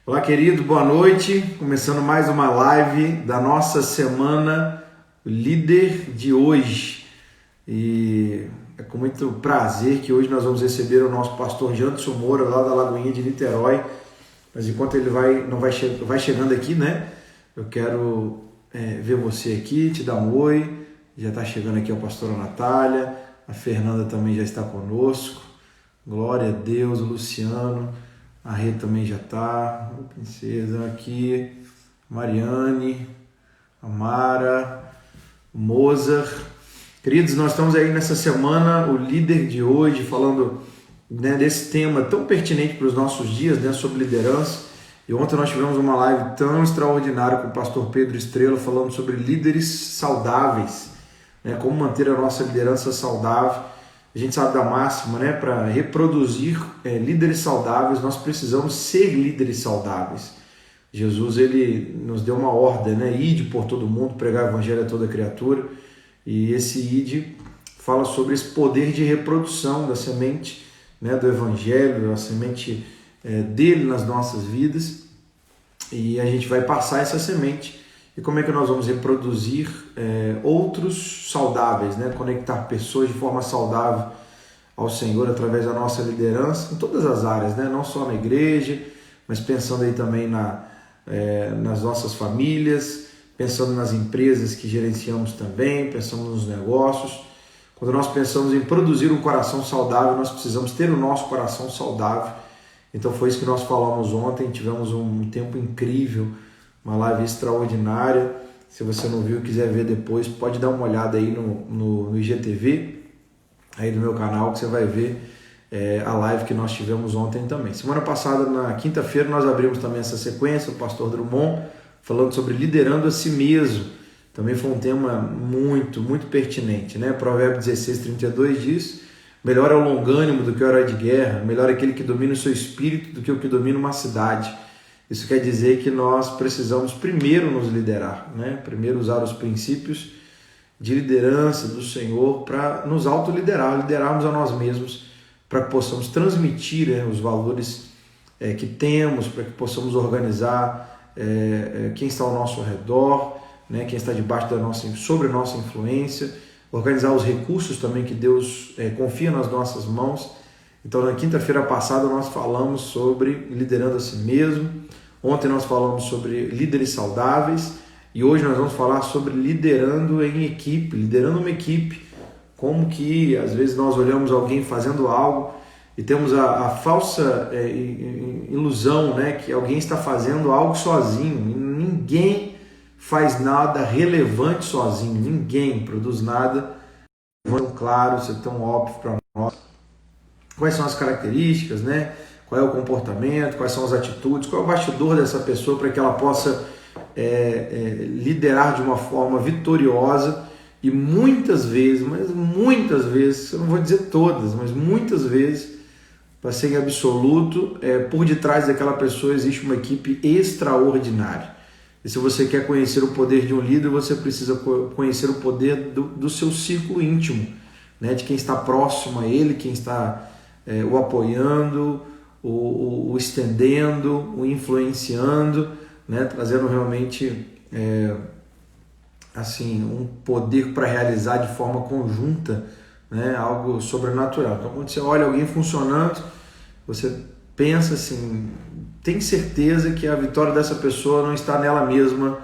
Olá, querido, boa noite. Começando mais uma live da nossa semana Líder de hoje. E é com muito prazer que hoje nós vamos receber o nosso pastor Janderson Moura, lá da Lagoinha de Niterói. Mas enquanto ele vai chegando aqui, né? Eu quero ver você aqui, te dar um oi. Já está chegando aqui a pastora Natália, a Fernanda também já está conosco. Glória a Deus, o Luciano. A Rê também já está, a princesa aqui, Mariane, a Mara, o Mozart. Queridos, nós estamos aí nessa semana, o líder de hoje, falando, né, desse tema tão pertinente para os nossos dias, né, sobre liderança. E ontem nós tivemos uma live tão extraordinária com o pastor Pedro Estrela, falando sobre líderes saudáveis, né, como manter a nossa liderança saudável. A gente sabe da máxima, né? Para reproduzir líderes saudáveis, nós precisamos ser líderes saudáveis. Jesus, ele nos deu uma ordem, né? Ide por todo mundo, pregar o evangelho a toda criatura. E esse ide fala sobre esse poder de reprodução da semente, né, do evangelho, da semente dele nas nossas vidas. E a gente vai passar essa semente. E como é que nós vamos reproduzir outros saudáveis, né? Conectar pessoas de forma saudável ao Senhor através da nossa liderança em todas as áreas, né? Não só na igreja, mas pensando aí também nas nossas famílias, pensando nas empresas que gerenciamos também, pensando nos negócios. Quando nós pensamos em produzir um coração saudável, nós precisamos ter o nosso coração saudável. Então foi isso que nós falamos ontem, tivemos um tempo incrível, uma live extraordinária. Se você não viu e quiser ver depois, pode dar uma olhada aí no IGTV, aí do meu canal, que você vai ver a live que nós tivemos ontem também. Semana passada, na quinta-feira, nós abrimos também essa sequência, o pastor Drummond, falando sobre liderando a si mesmo. Também foi um tema muito, muito pertinente, né? Provérbios 16:32 diz: melhor é o longânimo do que o herói de guerra, melhor é aquele que domina o seu espírito do que o que domina uma cidade. Isso quer dizer que nós precisamos primeiro nos liderar, né? Primeiro usar os princípios de liderança do Senhor para nos autoliderar, liderarmos a nós mesmos, para que possamos transmitir os valores que temos, para que possamos organizar quem está ao nosso redor, né? Quem está debaixo sobre a nossa influência, organizar os recursos também que Deus confia nas nossas mãos. Então, na quinta-feira passada, nós falamos sobre liderando a si mesmo. Ontem nós falamos sobre líderes saudáveis e hoje nós vamos falar sobre liderando em equipe, liderando uma equipe. Como que às vezes nós olhamos alguém fazendo algo e temos a falsa ilusão, né, que alguém está fazendo algo sozinho. Ninguém faz nada relevante sozinho, ninguém produz nada tão claro, ser tão óbvio para nós. Quais são as características, né? Qual é o comportamento, quais são as atitudes, qual é o bastidor dessa pessoa para que ela possa liderar de uma forma vitoriosa. E muitas vezes, eu não vou dizer todas, mas muitas vezes, para ser em absoluto, por detrás daquela pessoa existe uma equipe extraordinária. E se você quer conhecer o poder de um líder, você precisa conhecer o poder do seu círculo íntimo, né? De quem está próximo a ele, quem está o apoiando, o estendendo, o influenciando, né? Trazendo realmente um poder para realizar de forma conjunta, né? Algo sobrenatural. Então, quando você olha alguém funcionando, você pensa assim, tem certeza que a vitória dessa pessoa não está nela mesma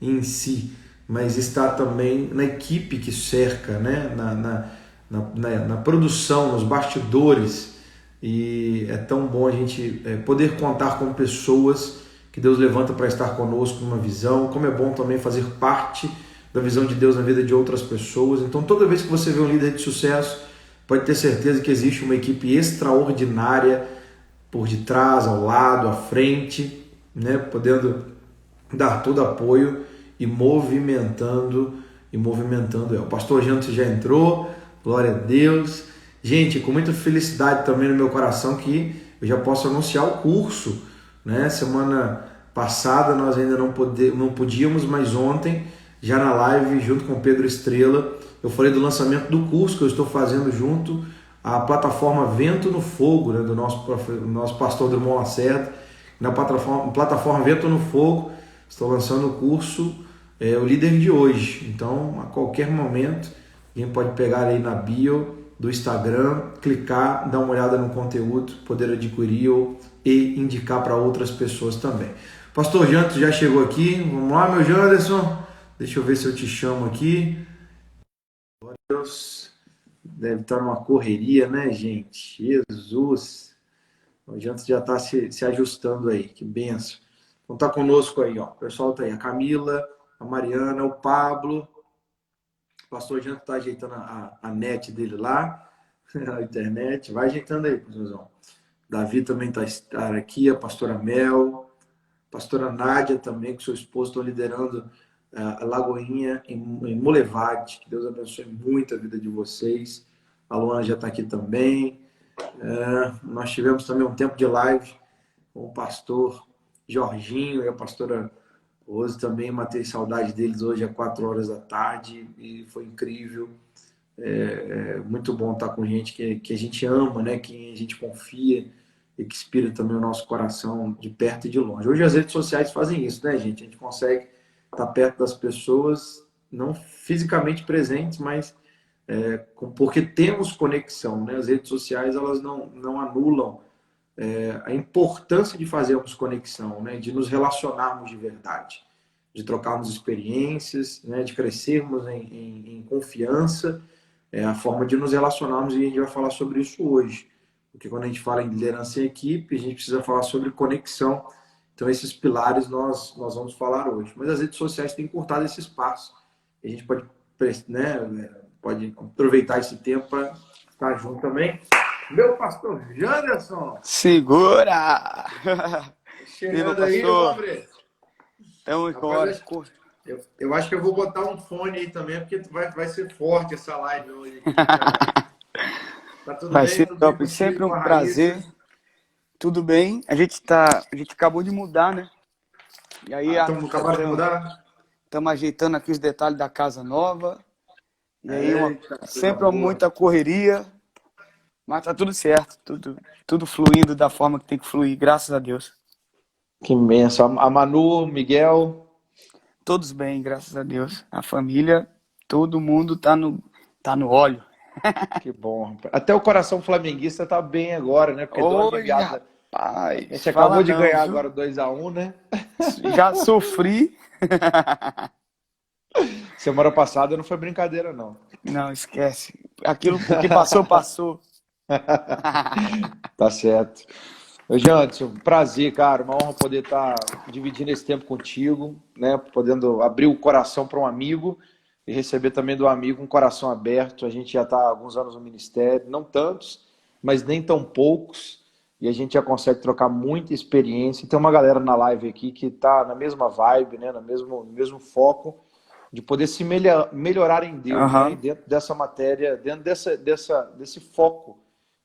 em si, mas está também na equipe que cerca, né? na produção, nos bastidores. E é tão bom a gente poder contar com pessoas que Deus levanta para estar conosco numa visão, como é bom também fazer parte da visão de Deus na vida de outras pessoas. Então, toda vez que você vê um líder de sucesso, pode ter certeza que existe uma equipe extraordinária por detrás, ao lado, à frente, né, podendo dar todo apoio e movimentando ela. O pastor Janto já entrou, glória a Deus. Gente, com muita felicidade também no meu coração que eu já posso anunciar o curso, né? Semana passada nós ainda não podíamos, mas ontem, já na live junto com o Pedro Estrela, eu falei do lançamento do curso que eu estou fazendo junto à plataforma Vento no Fogo, né? Do nosso pastor Drummond Lacerda. na plataforma Vento no Fogo. Estou lançando o curso O Líder de Hoje. Então, a qualquer momento, alguém pode pegar aí na bio do Instagram, clicar, dar uma olhada no conteúdo, poder adquirir e indicar para outras pessoas também. Pastor Janto já chegou aqui. Vamos lá, meu Janderson. Deixa eu ver se eu te chamo aqui. Glória a Deus. Deve estar numa correria, né, gente? Jesus. O Janto já está se ajustando aí. Que benção. Então tá conosco aí, ó. O pessoal tá aí. A Camila, a Mariana, o Pablo. O pastor Janto está ajeitando a net dele lá. A internet. Vai ajeitando aí, pastorzão. Davi também está aqui. A pastora Mel. A pastora Nádia também, com seu esposo, estão liderando a Lagoinha em Molevade. Que Deus abençoe muito a vida de vocês. A Luana já está aqui também. Nós tivemos também um tempo de live com o pastor Jorginho e a pastora Rose também. Matei saudade deles hoje às 4 horas da tarde e foi incrível. Muito bom estar com gente que a gente ama, né? Que a gente confia e que inspira também o nosso coração de perto e de longe. Hoje as redes sociais fazem isso, né, gente? A gente consegue estar perto das pessoas, não fisicamente presentes, mas porque temos conexão, né? As redes sociais, elas não anulam a importância de fazermos conexão, né? De nos relacionarmos de verdade, de trocarmos experiências, né? De crescermos em confiança, a forma de nos relacionarmos, e a gente vai falar sobre isso hoje. Porque quando a gente fala em liderança em equipe, a gente precisa falar sobre conexão. Então, esses pilares nós vamos falar hoje. Mas as redes sociais têm cortado esse espaço. A gente pode, né, pode aproveitar esse tempo para estar junto também. Meu pastor Janderson! Segura! Chegando aí, pobre! Estamos embora. Eu acho que eu vou botar um fone aí também, porque vai ser forte essa live hoje. Tá tudo Vai bem? ser Tudo top, bem sempre contigo, um prazer. Tudo bem? A gente acabou de mudar, né? E aí acabaram de mudar? Estamos ajeitando aqui os detalhes da casa nova. E aí sempre boa. muita correria, mas tá tudo certo, tudo fluindo da forma que tem que fluir, graças a Deus. Que imenso. A Manu, Miguel? Todos bem, graças a Deus. A família, todo mundo tá no óleo. Que bom. Até o coração flamenguista tá bem agora, né? Porque deu uma aliviada. Rapaz, a gente acabou de ganhar agora 2-1, né? Já sofri. Semana passada não foi brincadeira, não. Não, esquece. Aquilo que passou, passou. Tá certo. Janderson, prazer, cara. Uma honra poder estar dividindo esse tempo contigo, né? Podendo abrir o coração para um amigo e receber também do amigo um coração aberto. A gente já está há alguns anos no ministério, não tantos, mas nem tão poucos, e a gente já consegue trocar muita experiência. E tem uma galera na live aqui que está na mesma vibe, né? No mesmo foco, de poder se melhorar em Deus, né? Dentro dessa matéria, dentro desse foco,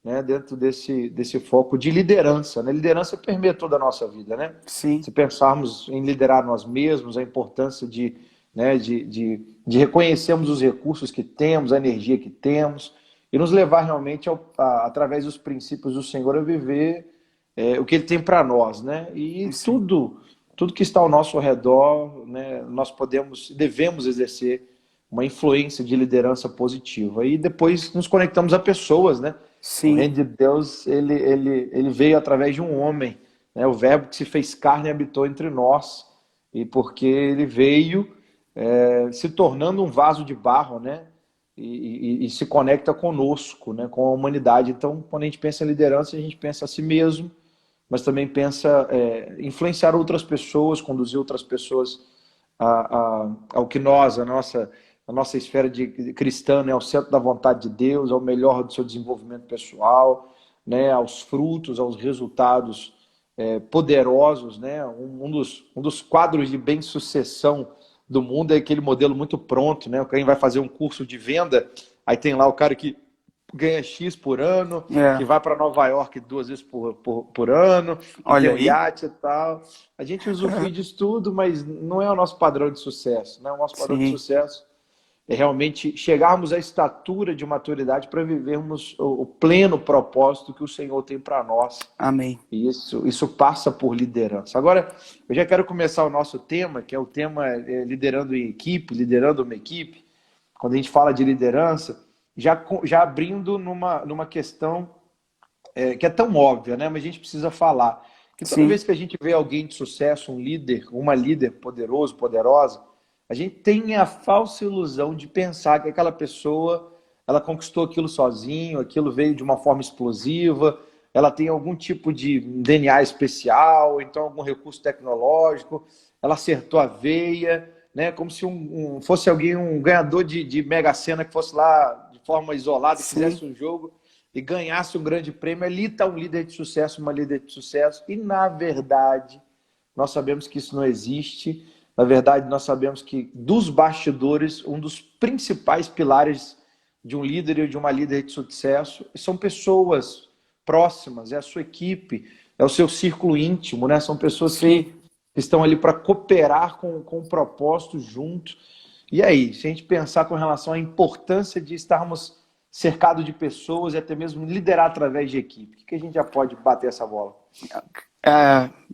né? Dentro desse foco de liderança, né? Liderança permeia toda a nossa vida, né? Sim. Se pensarmos em liderar nós mesmos, a importância de reconhecermos os recursos que temos, a energia que temos, e nos levar realmente, através dos princípios do Senhor, a viver o que Ele tem para nós, né? E tudo que está ao nosso redor, né, nós devemos exercer uma influência de liderança positiva. E depois nos conectamos a pessoas, né? Sim. O reino de Deus, ele veio através de um homem, né? O verbo que se fez carne e habitou entre nós, e porque ele veio se tornando um vaso de barro, né? E se conecta conosco, né? Com a humanidade. Então, quando a gente pensa em liderança, a gente pensa a si mesmo, mas também pensa influenciar outras pessoas, conduzir outras pessoas ao que a nossa esfera de cristã, né, ao centro da vontade de Deus, ao melhor do seu desenvolvimento pessoal, né, aos frutos, aos resultados poderosos, né? Um dos quadros de bem-sucessão do mundo é aquele modelo muito pronto, né? Quem vai fazer um curso de venda, aí tem lá o cara que ganha X por ano, que vai para Nova York 2 vezes por ano, que tem um iate e tal. A gente usufrui disso tudo, mas não é o nosso padrão de sucesso, né? O nosso padrão de sucesso, é realmente chegarmos à estatura de maturidade para vivermos o pleno propósito que o Senhor tem para nós. Amém. E isso passa por liderança. Agora, eu já quero começar o nosso tema, que é o tema liderando em equipe, liderando uma equipe. Quando a gente fala de liderança, já abrindo numa questão que é tão óbvia, né? Mas a gente precisa falar. Que toda Sim. vez que a gente vê alguém de sucesso, um líder, uma líder poderoso, poderosa, a gente tem a falsa ilusão de pensar que aquela pessoa, ela conquistou aquilo sozinho, aquilo veio de uma forma explosiva, ela tem algum tipo de DNA especial, então algum recurso tecnológico, ela acertou a veia, né? Como se fosse alguém, um ganhador de Mega Sena que fosse lá de forma isolada, fizesse Sim. um jogo e ganhasse um grande prêmio. Ali está um líder de sucesso, uma líder de sucesso, e na verdade nós sabemos que isso não existe. Na verdade, nós sabemos que dos bastidores, um dos principais pilares de um líder e de uma líder de sucesso são pessoas próximas, é a sua equipe, é o seu círculo íntimo, né? São pessoas que Sim. estão ali para cooperar com o propósito junto. E aí, se a gente pensar com relação à importância de estarmos cercados de pessoas e até mesmo liderar através de equipe, o que a gente já pode bater essa bola?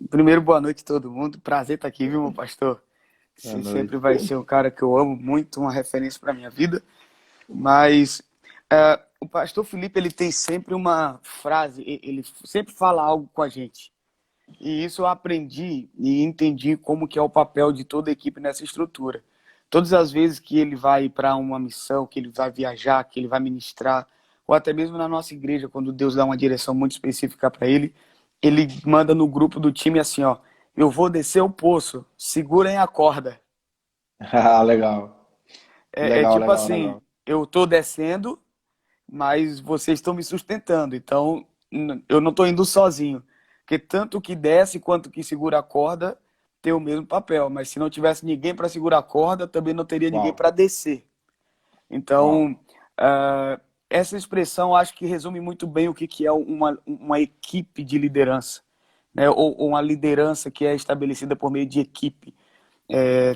Primeiro, boa noite a todo mundo. Prazer estar aqui, viu, meu pastor? Boa Você sempre noite. vai ser um cara que eu amo muito, uma referência para minha vida. Mas o pastor Felipe, ele tem sempre uma frase, ele sempre fala algo com a gente. E isso eu aprendi e entendi como que é o papel de toda a equipe nessa estrutura. Todas as vezes que ele vai para uma missão, que ele vai viajar, que ele vai ministrar, ou até mesmo na nossa igreja, quando Deus dá uma direção muito específica para ele manda no grupo do time assim, ó, eu vou descer o poço, segurem a corda. Ah, legal. É Legal, tipo legal, assim, legal. eu tô descendo, mas vocês estão me sustentando, então eu não estou indo sozinho. Porque tanto que desce quanto que segura a corda tem o mesmo papel, mas se não tivesse ninguém para segurar a corda, também não teria ninguém Uau, para descer. uau. Então, essa expressão acho que resume muito bem o que é uma equipe de liderança, né? Ou uma liderança que é estabelecida por meio de equipe.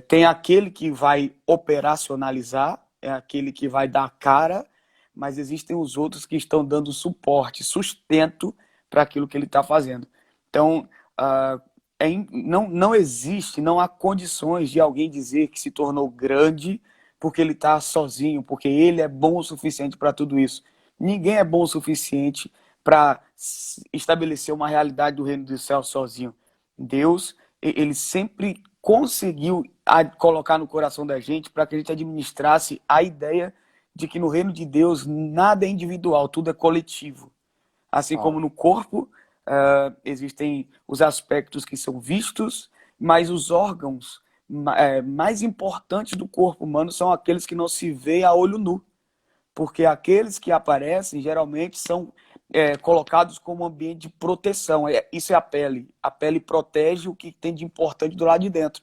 Tem aquele que vai operacionalizar, é aquele que vai dar cara, mas existem os outros que estão dando suporte, sustento para aquilo que ele está fazendo. Então, não existe, não há condições de alguém dizer que se tornou grande porque ele está sozinho, porque ele é bom o suficiente para tudo isso. Ninguém é bom o suficiente para estabelecer uma realidade do reino dos céus sozinho. Deus, ele sempre conseguiu colocar no coração da gente para que a gente administrasse a ideia de que no reino de Deus nada é individual, tudo é coletivo. Assim como Uau. no corpo, existem os aspectos que são vistos, mas os órgãos mais importantes do corpo humano são aqueles que não se vê a olho nu. Porque aqueles que aparecem geralmente são colocados como ambiente de proteção. Isso é a pele. A pele protege o que tem de importante do lado de dentro.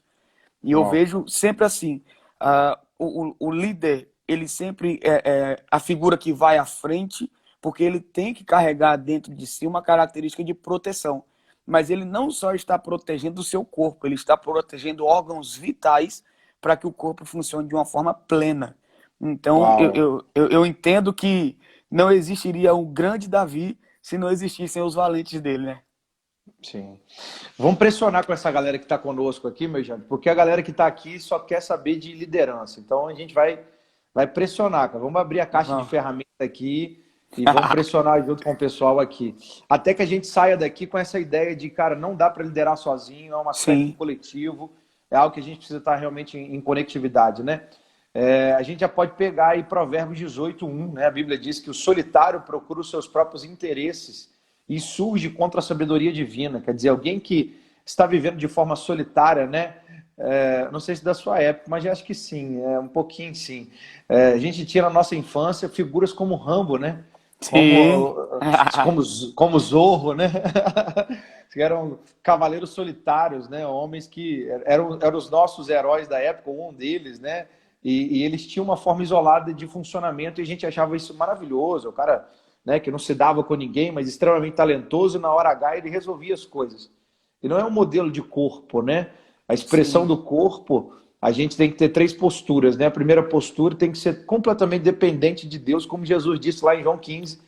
E eu Uau. vejo sempre assim, o líder, ele sempre a figura que vai à frente, porque ele tem que carregar dentro de si uma característica de proteção. Mas ele não só está protegendo o seu corpo, ele está protegendo órgãos vitais para que o corpo funcione de uma forma plena. Então, Uau. eu entendo que não existiria um grande Davi se não existissem os valentes dele, né? Sim. Vamos pressionar com essa galera que está conosco aqui, meu gente, porque a galera que está aqui só quer saber de liderança. Então a gente vai pressionar, cara. Vamos abrir a caixa de Vamos. ferramentas aqui e vamos pressionar junto com o pessoal aqui. Até que a gente saia daqui com essa ideia de, cara, não dá para liderar sozinho, é um aspecto Sim, coletivo, é algo que a gente precisa estar realmente em conectividade, né? A gente já pode pegar aí Provérbios 18:1, né? A Bíblia diz que o solitário procura os seus próprios interesses e surge contra a sabedoria divina. Quer dizer, alguém que está vivendo de forma solitária, né? Não sei se da sua época, mas acho que sim, um pouquinho sim. A gente tinha na nossa infância figuras como Rambo, né? sim. Como, como Zorro, né? Que eram cavaleiros solitários, né? Homens que eram os nossos heróis da época, um deles, né? E eles tinham uma forma isolada de funcionamento e a gente achava isso maravilhoso. O cara, né, que não se dava com ninguém, mas extremamente talentoso, e na hora H ele resolvia as coisas. E não é um modelo de corpo, né? A expressão Sim, do corpo, a gente tem que ter três posturas, né? A primeira postura tem que ser completamente dependente de Deus, como Jesus disse lá em João 15,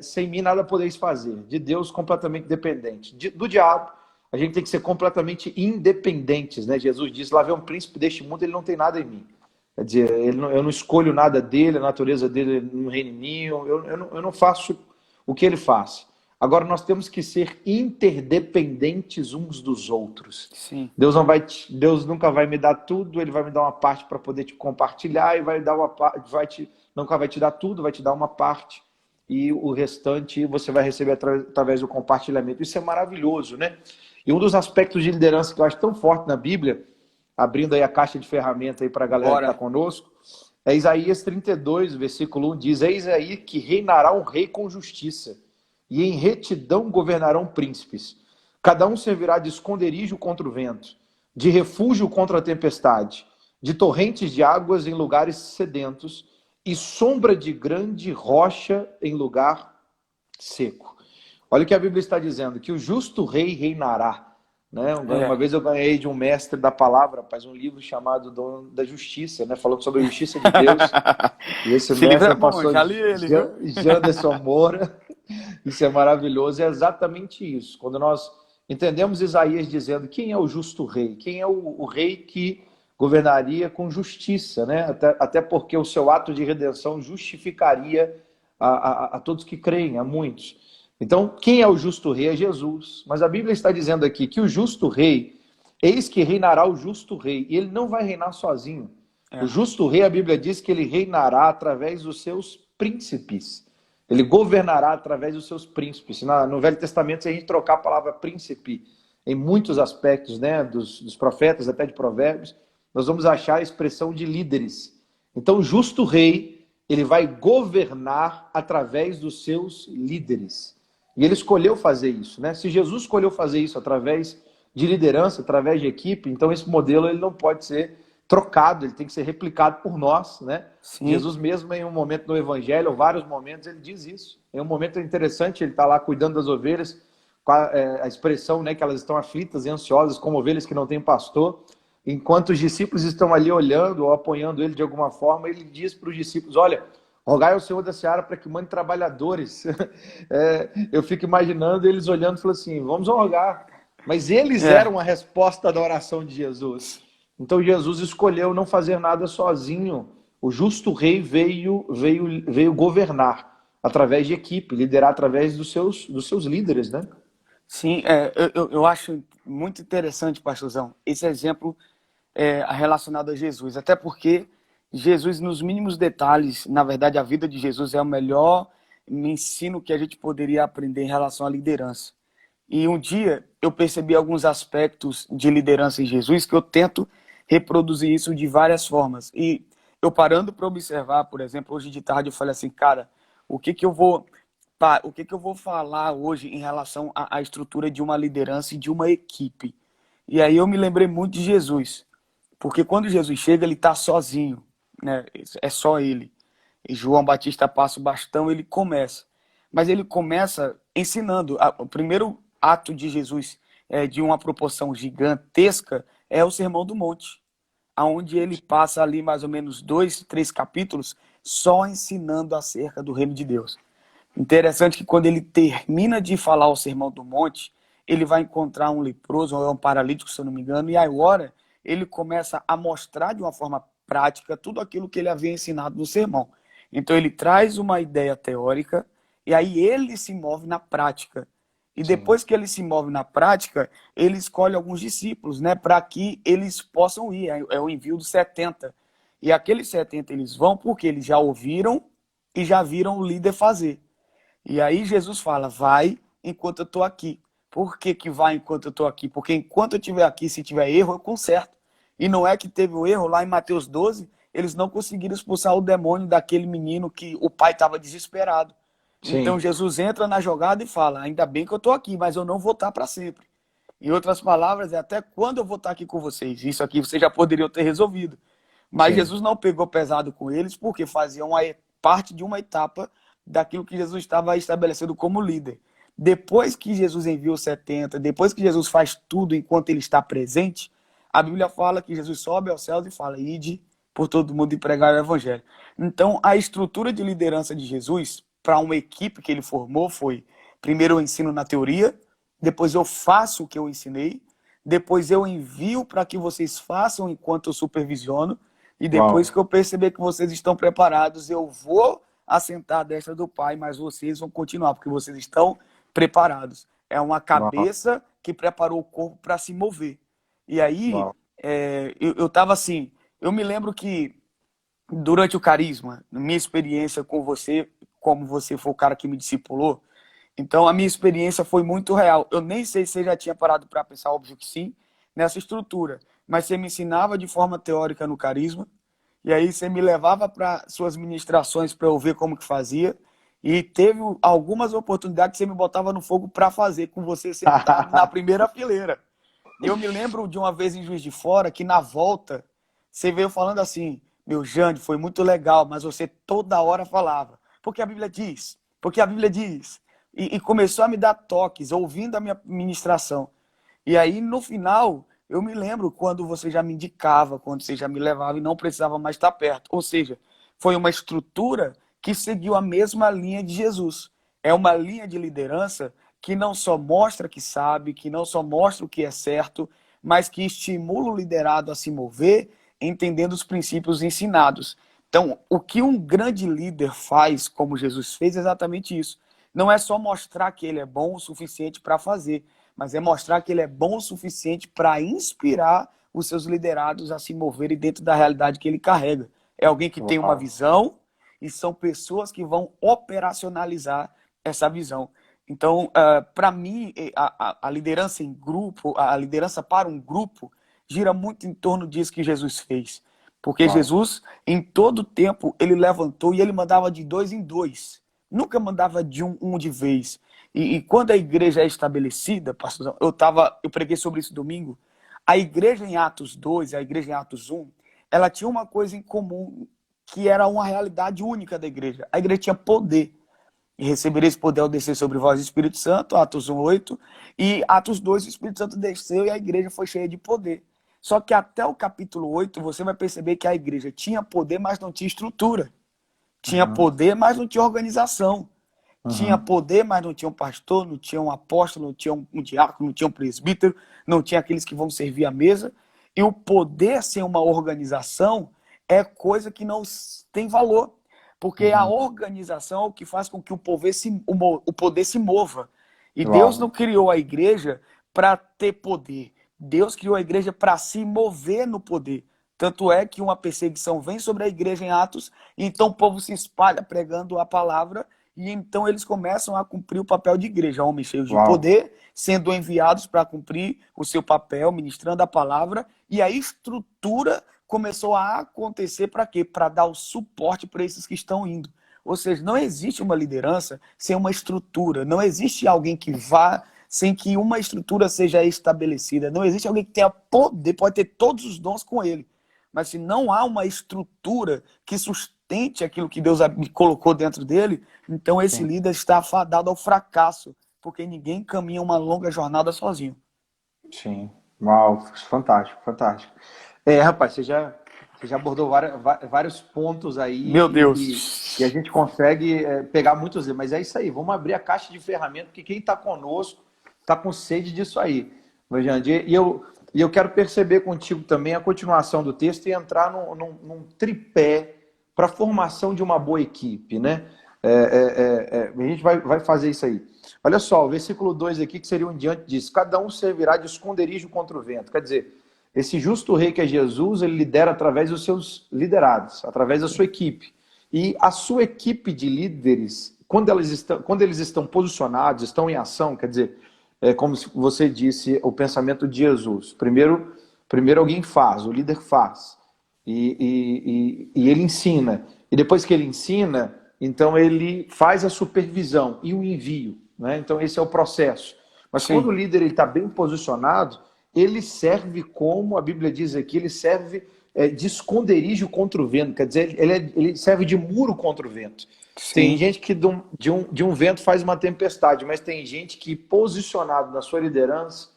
sem mim nada podeis fazer. De Deus, completamente dependente. Do diabo, a gente tem que ser completamente independentes, né? Jesus disse, lá vem um príncipe deste mundo, ele não tem nada em mim. Quer dizer, eu não escolho nada dele, a natureza dele não reina em mim, eu não faço o que ele faz. Agora, nós temos que ser interdependentes uns dos outros. Sim. Deus nunca vai me dar tudo, ele vai me dar uma parte para poder te compartilhar e vai dar nunca vai te dar tudo, vai te dar uma parte e o restante você vai receber através do compartilhamento. Isso é maravilhoso, né? E um dos aspectos de liderança que eu acho tão forte na Bíblia, abrindo aí a caixa de ferramenta aí para a galera que está conosco, é Isaías 32, versículo 1, diz, eis aí que reinará um rei com justiça, e em retidão governarão príncipes. Cada um servirá de esconderijo contra o vento, de refúgio contra a tempestade, de torrentes de águas em lugares sedentos, e sombra de grande rocha em lugar seco. Olha o que a Bíblia está dizendo, que o justo rei reinará. Né? Uma vez eu ganhei de um mestre da palavra, faz um livro chamado Dono da Justiça, né? Falando sobre a justiça de Deus. E esse mestre é o pastor Janderson Moura. Isso é maravilhoso, é exatamente isso. Quando nós entendemos Isaías dizendo quem é o justo rei, quem é o rei que governaria com justiça, né? Até porque o seu ato de redenção justificaria a todos que creem, a muitos. Então, quem é o justo rei? É Jesus. Mas a Bíblia está dizendo aqui que o justo rei, eis que reinará o justo rei, e ele não vai reinar sozinho. O justo rei, a Bíblia diz que ele reinará através dos seus príncipes. Ele governará através dos seus príncipes. No Velho Testamento, se a gente trocar a palavra príncipe em muitos aspectos, né, dos profetas, até de provérbios, nós vamos achar a expressão de líderes. Então, o justo rei, ele vai governar através dos seus líderes. E ele escolheu fazer isso, né? Se Jesus escolheu fazer isso através de liderança, através de equipe, então esse modelo ele não pode ser trocado, ele tem que ser replicado por nós, né? Sim. Jesus mesmo, em um momento no Evangelho, ou vários momentos, ele diz isso. Em um momento interessante, ele está lá cuidando das ovelhas, com a expressão, né, que elas estão aflitas e ansiosas, como ovelhas que não têm pastor. Enquanto os discípulos estão ali olhando ou apoiando ele de alguma forma, ele diz para os discípulos, olha, rogai ao Senhor da Seara para que mande trabalhadores. Eu fico imaginando eles olhando e falando assim, vamos rogar. Mas eles eram a resposta da oração de Jesus. Então Jesus escolheu não fazer nada sozinho. O justo rei veio governar através de equipe, liderar através dos seus líderes, né? Sim, eu acho muito interessante, pastorzão, esse exemplo relacionado a Jesus. Até porque Jesus, nos mínimos detalhes, na verdade, a vida de Jesus é o melhor ensino que a gente poderia aprender em relação à liderança. E um dia eu percebi alguns aspectos de liderança em Jesus que eu tento reproduzir isso de várias formas. E eu parando para observar, por exemplo, hoje de tarde eu falei assim, cara, o que que eu vou falar hoje em relação à estrutura de uma liderança e de uma equipe? E aí eu me lembrei muito de Jesus. Porque quando Jesus chega, ele está sozinho, né? É só ele. E João Batista passa o bastão, ele começa. Mas ele começa ensinando. O primeiro ato de Jesus de uma proporção gigantesca é o Sermão do Monte, onde ele passa ali mais ou menos 2, 3 capítulos só ensinando acerca do reino de Deus. Interessante que quando ele termina de falar o Sermão do Monte, ele vai encontrar um leproso ou um paralítico, se eu não me engano, e agora ele começa a mostrar de uma forma prática tudo aquilo que ele havia ensinado no sermão. Então ele traz uma ideia teórica e aí ele se move na prática. E depois que ele se move na prática, ele escolhe alguns discípulos, né, para que eles possam ir. É o envio dos 70. E aqueles 70 eles vão porque eles já ouviram e já viram o líder fazer. E aí Jesus fala, vai enquanto eu estou aqui. Por que que vai enquanto eu estou aqui? Porque enquanto eu estiver aqui, se tiver erro, eu conserto. E não é que teve o erro lá em Mateus 12, eles não conseguiram expulsar o demônio daquele menino que o pai estava desesperado. Sim. Então Jesus entra na jogada e fala, ainda bem que eu estou aqui, mas eu não vou estar para sempre. Em outras palavras, é até quando eu vou estar aqui com vocês? Isso aqui vocês já poderiam ter resolvido. Mas sim, Jesus não pegou pesado com eles porque faziam parte de uma etapa daquilo que Jesus estava estabelecendo como líder. Depois que Jesus envia os 70, depois que Jesus faz tudo enquanto ele está presente, A Bíblia fala que Jesus sobe aos céus e fala, ide por todo mundo e pregar o evangelho. Então, a estrutura de liderança de Jesus para uma equipe que ele formou foi, primeiro eu ensino na teoria, depois eu faço o que eu ensinei, depois eu envio para que vocês façam enquanto eu supervisiono, e depois Uau, que eu perceber que vocês estão preparados, eu vou assentar a destra do Pai, mas vocês vão continuar, porque vocês estão preparados. É uma uau, cabeça que preparou o corpo para se mover. E aí, uau. eu estava assim, eu me lembro que durante o carisma, minha experiência com você, como você foi o cara que me discipulou, então a minha experiência foi muito real. Eu nem sei se você já tinha parado para pensar, óbvio que sim, nessa estrutura, mas você me ensinava de forma teórica no carisma, e aí você me levava para suas ministrações para eu ver como que fazia, e teve algumas oportunidades que você me botava no fogo para fazer, com você sentado na primeira fileira. Eu me lembro de uma vez em Juiz de Fora que na volta você veio falando assim: meu Jânio, foi muito legal, mas você toda hora falava, porque a Bíblia diz, porque a Bíblia diz. E começou a me dar toques, ouvindo a minha ministração. E aí, no final, eu me lembro quando você já me indicava, quando você já me levava e não precisava mais estar perto. Ou seja, foi uma estrutura que seguiu a mesma linha de Jesus. É uma linha de liderança que não só mostra que sabe, que não só mostra o que é certo, mas que estimula o liderado a se mover, entendendo os princípios ensinados. Então, o que um grande líder faz, como Jesus fez, é exatamente isso. Não é só mostrar que ele é bom o suficiente para fazer, mas é mostrar que ele é bom o suficiente para inspirar os seus liderados a se moverem dentro da realidade que ele carrega. É alguém que tem uma Uau. visão e são pessoas que vão operacionalizar essa visão. Então, para mim, a liderança em grupo, a liderança para um grupo, gira muito em torno disso que Jesus fez. Porque Uau. Jesus, em todo tempo, ele levantou e ele mandava de dois em dois. Nunca mandava de um de vez. E quando a igreja é estabelecida, pastorzão, eu preguei sobre isso domingo, a igreja em Atos 2, a igreja em Atos 1, ela tinha uma coisa em comum, que era uma realidade única da igreja. A igreja tinha poder. E recebereis poder ao descer sobre vós o Espírito Santo, Atos 1:8, e Atos 2, o Espírito Santo desceu e a igreja foi cheia de poder. Só que até o capítulo 8, você vai perceber que a igreja tinha poder, mas não tinha estrutura. Tinha Uhum, poder, mas não tinha organização. Tinha uhum. poder, mas não tinha um pastor, não tinha um apóstolo, não tinha um diácono, não tinha um presbítero, não tinha aqueles que vão servir à mesa. E o poder sem uma organização é coisa que não tem valor. Porque a Uhum. organização é o que faz com que o poder se mova. E Deus não Uau. criou a igreja para ter poder. Deus criou a igreja para se mover no poder. Tanto é que uma perseguição vem sobre a igreja em Atos, e então o povo se espalha pregando a palavra, e então eles começam a cumprir o papel de igreja, homens cheios de Uau. poder, sendo enviados para cumprir o seu papel, ministrando a palavra, e a estrutura começou a acontecer para quê? Para dar o suporte para esses que estão indo. Ou seja, não existe uma liderança sem uma estrutura, não existe alguém que vá sem que uma estrutura seja estabelecida, não existe alguém que tenha poder, pode ter todos os dons com ele, mas se não há uma estrutura que sustente aquilo que Deus colocou dentro dele, então esse Sim, líder está afadado ao fracasso, porque ninguém caminha uma longa jornada sozinho. sim. Uau, fantástico, fantástico. Rapaz, você já abordou vários pontos aí Meu e a Deus. gente consegue pegar muitos, mas é isso aí. Vamos abrir a caixa de ferramentas, porque quem está conosco está com sede disso aí. Vejande, e eu quero perceber contigo também a continuação do texto e entrar num tripé para a formação de uma boa equipe, né? A gente vai fazer isso aí. Olha só, o versículo 2 aqui, que seria um diante disso: cada um servirá de esconderijo contra o vento. Quer dizer, esse justo rei que é Jesus, ele lidera através dos seus liderados, através da sua equipe. E a sua equipe de líderes, quando eles estão posicionados, estão em ação, quer dizer, como você disse, o pensamento de Jesus. Primeiro alguém faz, o líder faz. E ele ensina. E depois que ele ensina, então ele faz a supervisão e o envio. Né? Então esse é o processo. Mas quando o Sim, líder está bem posicionado, ele serve como, a Bíblia diz aqui, ele serve de esconderijo contra o vento. Quer dizer, ele serve de muro contra o vento. Tem sim, gente que de um vento faz uma tempestade, mas tem gente que, posicionado na sua liderança,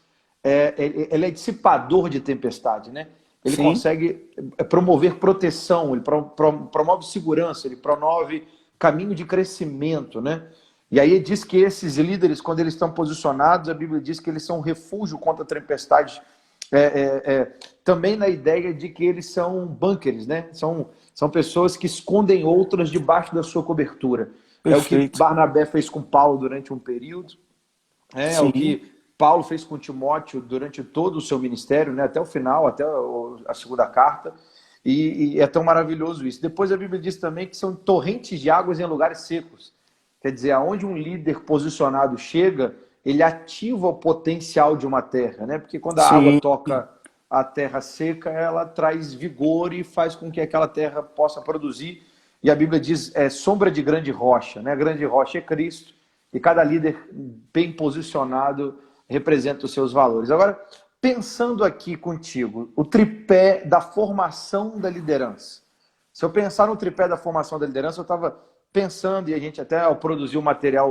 ele é dissipador de tempestade, né? Ele Sim. consegue promover proteção, ele promove segurança, ele promove caminho de crescimento, né? E aí diz que esses líderes, quando eles estão posicionados, a Bíblia diz que eles são um refúgio contra tempestades, também na ideia de que eles são bunkers, né? São pessoas que escondem outras debaixo da sua cobertura. É o que Perfeito. Barnabé fez com Paulo durante um período, é o Sim. que Paulo fez com Timóteo durante todo o seu ministério, né? Até o final, até a segunda carta. E é tão maravilhoso isso. Depois a Bíblia diz também que são torrentes de águas em lugares secos. Quer dizer, aonde um líder posicionado chega, ele ativa o potencial de uma terra, né? Porque quando a água Sim. toca a terra seca, ela traz vigor e faz com que aquela terra possa produzir. E a Bíblia diz, sombra de grande rocha, né? A grande rocha é Cristo. E cada líder bem posicionado representa os seus valores. Agora, pensando aqui contigo, o tripé da formação da liderança. Se eu pensar no tripé da formação da liderança, eu estava pensando, e a gente até ao produzir o material,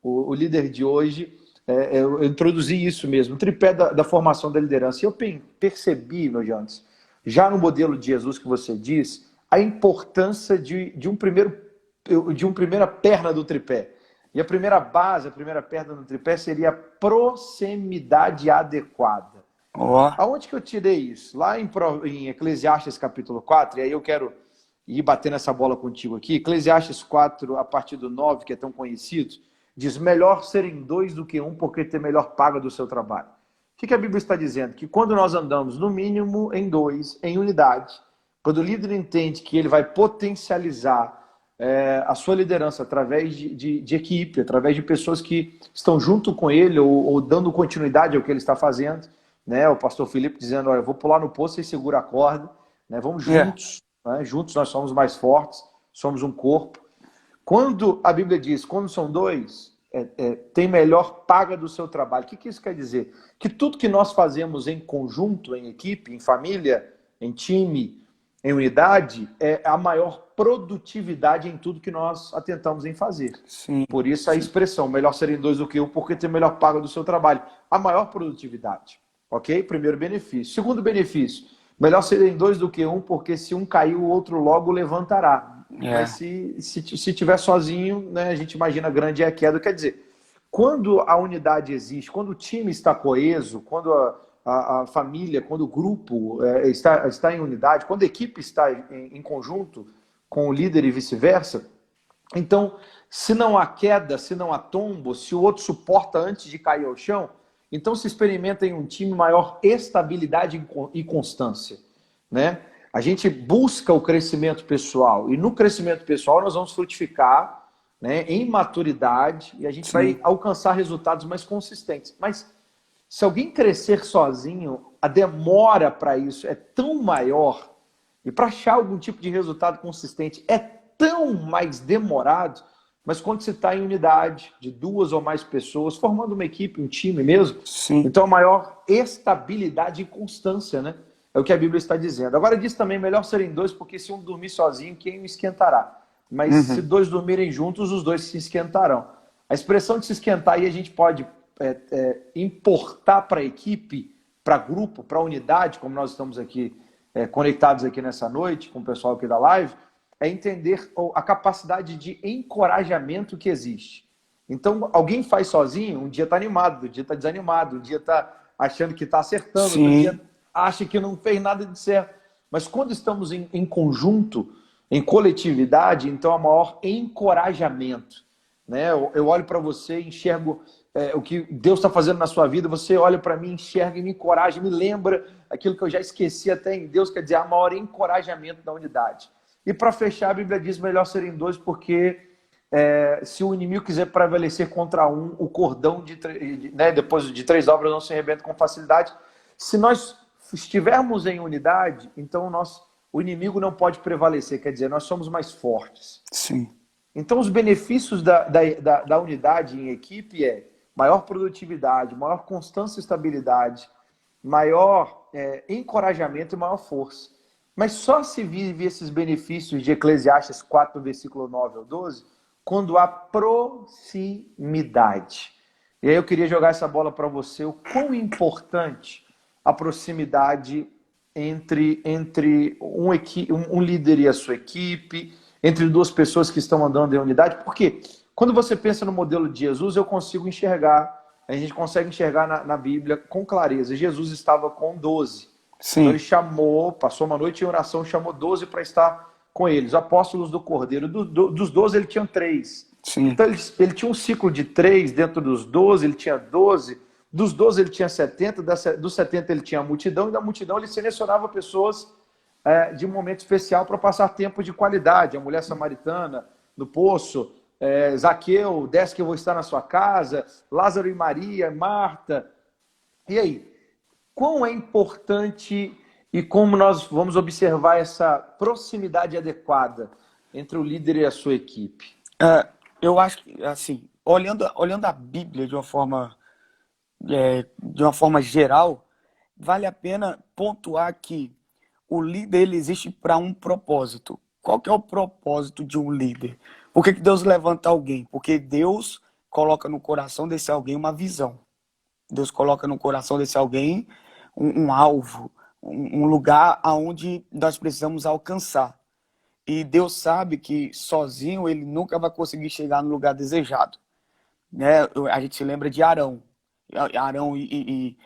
o líder de hoje, eu introduzi isso mesmo, o tripé da formação da liderança. E eu percebi, meu Jones, já no modelo de Jesus que você diz, a importância de um primeira perna do tripé. E a primeira base, a primeira perna do tripé seria a proximidade adequada. Ó. Aonde que eu tirei isso? Lá em Eclesiastes capítulo 4, e aí eu quero ir bater nessa bola contigo aqui. Eclesiastes 4, a partir do 9, que é tão conhecido, diz: melhor serem dois do que um, porque ter melhor paga do seu trabalho. O que a Bíblia está dizendo? Que quando nós andamos, no mínimo, em dois, em unidade, quando o líder entende que ele vai potencializar a sua liderança através de equipe, através de pessoas que estão junto com ele ou dando continuidade ao que ele está fazendo, né? O pastor Felipe dizendo: olha, eu vou pular no poço e segura a corda, né? Vamos É. juntos, né? Juntos nós somos mais fortes, somos um corpo. Quando a Bíblia diz, quando são dois, tem melhor paga do seu trabalho. O que isso quer dizer? Que tudo que nós fazemos em conjunto, em equipe, em família, em time, em unidade, é a maior produtividade em tudo que nós atentamos em fazer. Sim. Por isso a Sim. expressão, melhor serem dois do que um, porque tem melhor paga do seu trabalho. A maior produtividade. Ok? Primeiro benefício. Segundo benefício, melhor serem dois do que um, porque se um cair, o outro logo levantará. Mas É. se tiver sozinho, né, a gente imagina grande é a queda. Quer dizer, quando a unidade existe, quando o time está coeso, quando a família, quando o grupo está em unidade, quando a equipe está em conjunto com o líder e vice-versa, então, se não há queda, se não há tombo, se o outro suporta antes de cair ao chão, então se experimenta em um time maior estabilidade e constância, né? A gente busca o crescimento pessoal e no crescimento pessoal nós vamos frutificar, né, em maturidade e a gente vai Sim. alcançar resultados mais consistentes. Mas se alguém crescer sozinho, a demora para isso é tão maior e para achar algum tipo de resultado consistente é tão mais demorado, mas quando se está em unidade de duas ou mais pessoas, formando uma equipe, um time mesmo, Sim. então a maior estabilidade e constância, né? É o que a Bíblia está dizendo. Agora diz também, melhor serem dois, porque se um dormir sozinho, quem o esquentará? Mas se Uhum. dois dormirem juntos, os dois se esquentarão. A expressão de se esquentar aí a gente pode importar para a equipe, para grupo, para unidade, como nós estamos aqui conectados aqui nessa noite, com o pessoal aqui da live, é entender a capacidade de encorajamento que existe. Então, alguém faz sozinho, um dia está animado, outro dia está desanimado, um dia está achando que está acertando, outro dia Sim. acha que não fez nada de certo. Mas quando estamos em conjunto, em coletividade, então há maior encorajamento. Né? Eu olho para você, enxergo o que Deus está fazendo na sua vida, você olha para mim, enxerga e me encoraja, me lembra aquilo que eu já esqueci até em Deus, quer dizer, há maior encorajamento da unidade. E para fechar, a Bíblia diz melhor serem dois, porque se o inimigo quiser prevalecer contra um, o cordão depois de três dobras não se arrebenta com facilidade. Se nós estivermos em unidade, então o inimigo não pode prevalecer, quer dizer, nós somos mais fortes. Sim. Então, os benefícios da unidade em equipe maior produtividade, maior constância e estabilidade, maior encorajamento e maior força. Mas só se vive esses benefícios de Eclesiastes 4, versículo 9 ao 12, quando há proximidade. E aí eu queria jogar essa bola para você. O quão importante a proximidade entre um líder e a sua equipe, entre duas pessoas que estão andando em unidade. Porque quando você pensa no modelo de Jesus, eu consigo enxergar, a gente consegue enxergar na Bíblia com clareza. Jesus estava com 12. Então ele Sim, chamou, passou uma noite em oração, chamou 12 para estar com eles. Os apóstolos do Cordeiro. Dos 12 ele tinha 3. sim. Então ele tinha um ciclo de 3 dentro dos 12, ele tinha 12. Dos 12 ele tinha 70, dos 70 ele tinha a multidão, e da multidão ele selecionava pessoas de um momento especial para passar tempo de qualidade. A mulher samaritana no poço, Zaqueu, desce que eu vou estar na sua casa, Lázaro e Maria, Marta. E aí? Quão é importante e como nós vamos observar essa proximidade adequada entre o líder e a sua equipe? É, eu acho que, assim, olhando a Bíblia de uma forma geral, vale a pena pontuar que o líder ele existe para um propósito. Qual que é o propósito de um líder? Por que Deus levanta alguém? Porque Deus coloca no coração desse alguém uma visão. Deus coloca no coração desse alguém um alvo, um lugar aonde nós precisamos alcançar. E Deus sabe que sozinho ele nunca vai conseguir chegar no lugar desejado. Né? A gente se lembra de Arão. Arão e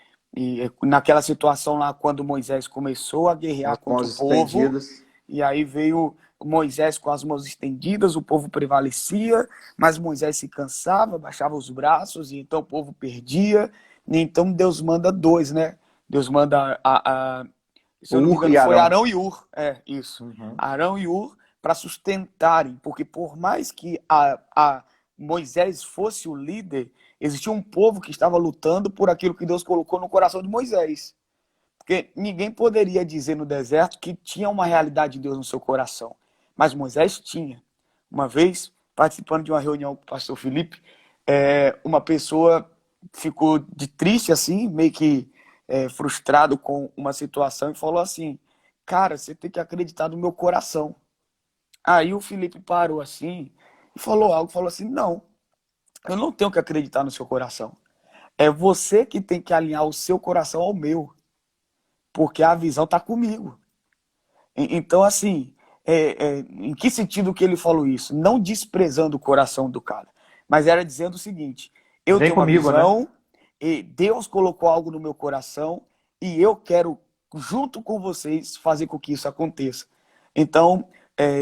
naquela situação lá, quando Moisés começou a guerrear As contra mãos o povo, estendidas. e aí veio Moisés com as mãos estendidas, o povo prevalecia, mas Moisés se cansava, baixava os braços, e então o povo perdia. E então Deus manda dois, né? Deus manda se eu não me Ur engano, e foi Arão. Arão e Ur. É, isso. Uhum. Arão e Ur para sustentarem, porque por mais que a Moisés fosse o líder, existia um povo que estava lutando por aquilo que Deus colocou no coração de Moisés. Porque ninguém poderia dizer no deserto que tinha uma realidade de Deus no seu coração. Mas Moisés tinha. Uma vez, participando de uma reunião com o pastor Felipe, uma pessoa ficou de triste assim, meio que frustrado com uma situação e falou assim: cara, você tem que acreditar no meu coração. Aí o Felipe parou assim e falou algo, falou assim: não, eu não tenho que acreditar no seu coração. É você que tem que alinhar o seu coração ao meu, porque a visão está comigo. Então, assim, em que sentido que ele falou isso? Não desprezando o coração do cara, mas era dizendo o seguinte: eu Vem tenho uma comigo, né? visão, e Deus colocou algo no meu coração, e eu quero, junto com vocês, fazer com que isso aconteça. Então,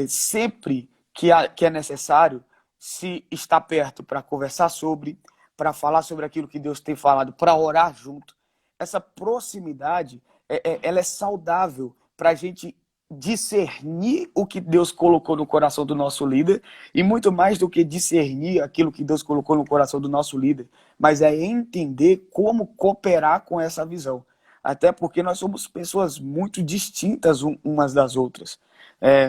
sempre que é necessário, se estar perto para conversar sobre, para falar sobre aquilo que Deus tem falado, para orar junto, essa proximidade, ela é saudável para a gente discernir o que Deus colocou no coração do nosso líder, e muito mais do que discernir aquilo que Deus colocou no coração do nosso líder, mas é entender como cooperar com essa visão. Até porque nós somos pessoas muito distintas umas das outras.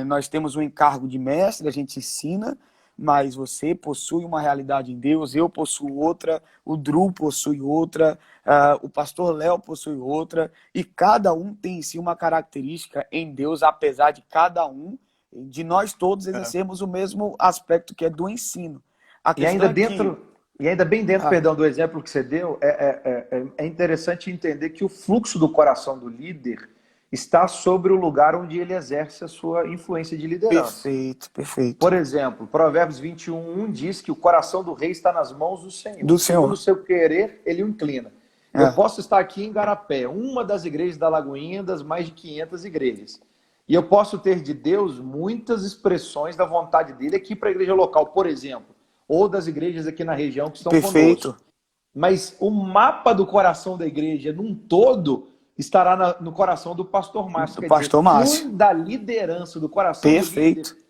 Nós temos um encargo de mestre, a gente ensina, mas você possui uma realidade em Deus, eu possuo outra, o Drew possui outra, o pastor Léo possui outra, e cada um tem em si uma característica em Deus, apesar de cada um, de nós todos exercermos o mesmo aspecto que é do ensino. A E questão ainda é que... dentro, e ainda bem dentro, perdão, do exemplo que você deu, é interessante entender que o fluxo do coração do líder está sobre o lugar onde ele exerce a sua influência de liderança. Perfeito, perfeito. Por exemplo, Provérbios 21:1 diz que o coração do rei está nas mãos do Senhor. Do Segundo o Senhor. seu querer, ele o inclina. Eu posso estar aqui em Garapé, uma das igrejas da Lagoinha, das mais de 500 igrejas. E eu posso ter de Deus muitas expressões da vontade dele aqui para a igreja local, por exemplo, ou das igrejas aqui na região que estão Perfeito. conosco. Mas o mapa do coração da igreja, num todo, estará no coração do pastor Márcio. Do pastor Márcio. Flui da liderança, do coração Perfeito. do líder,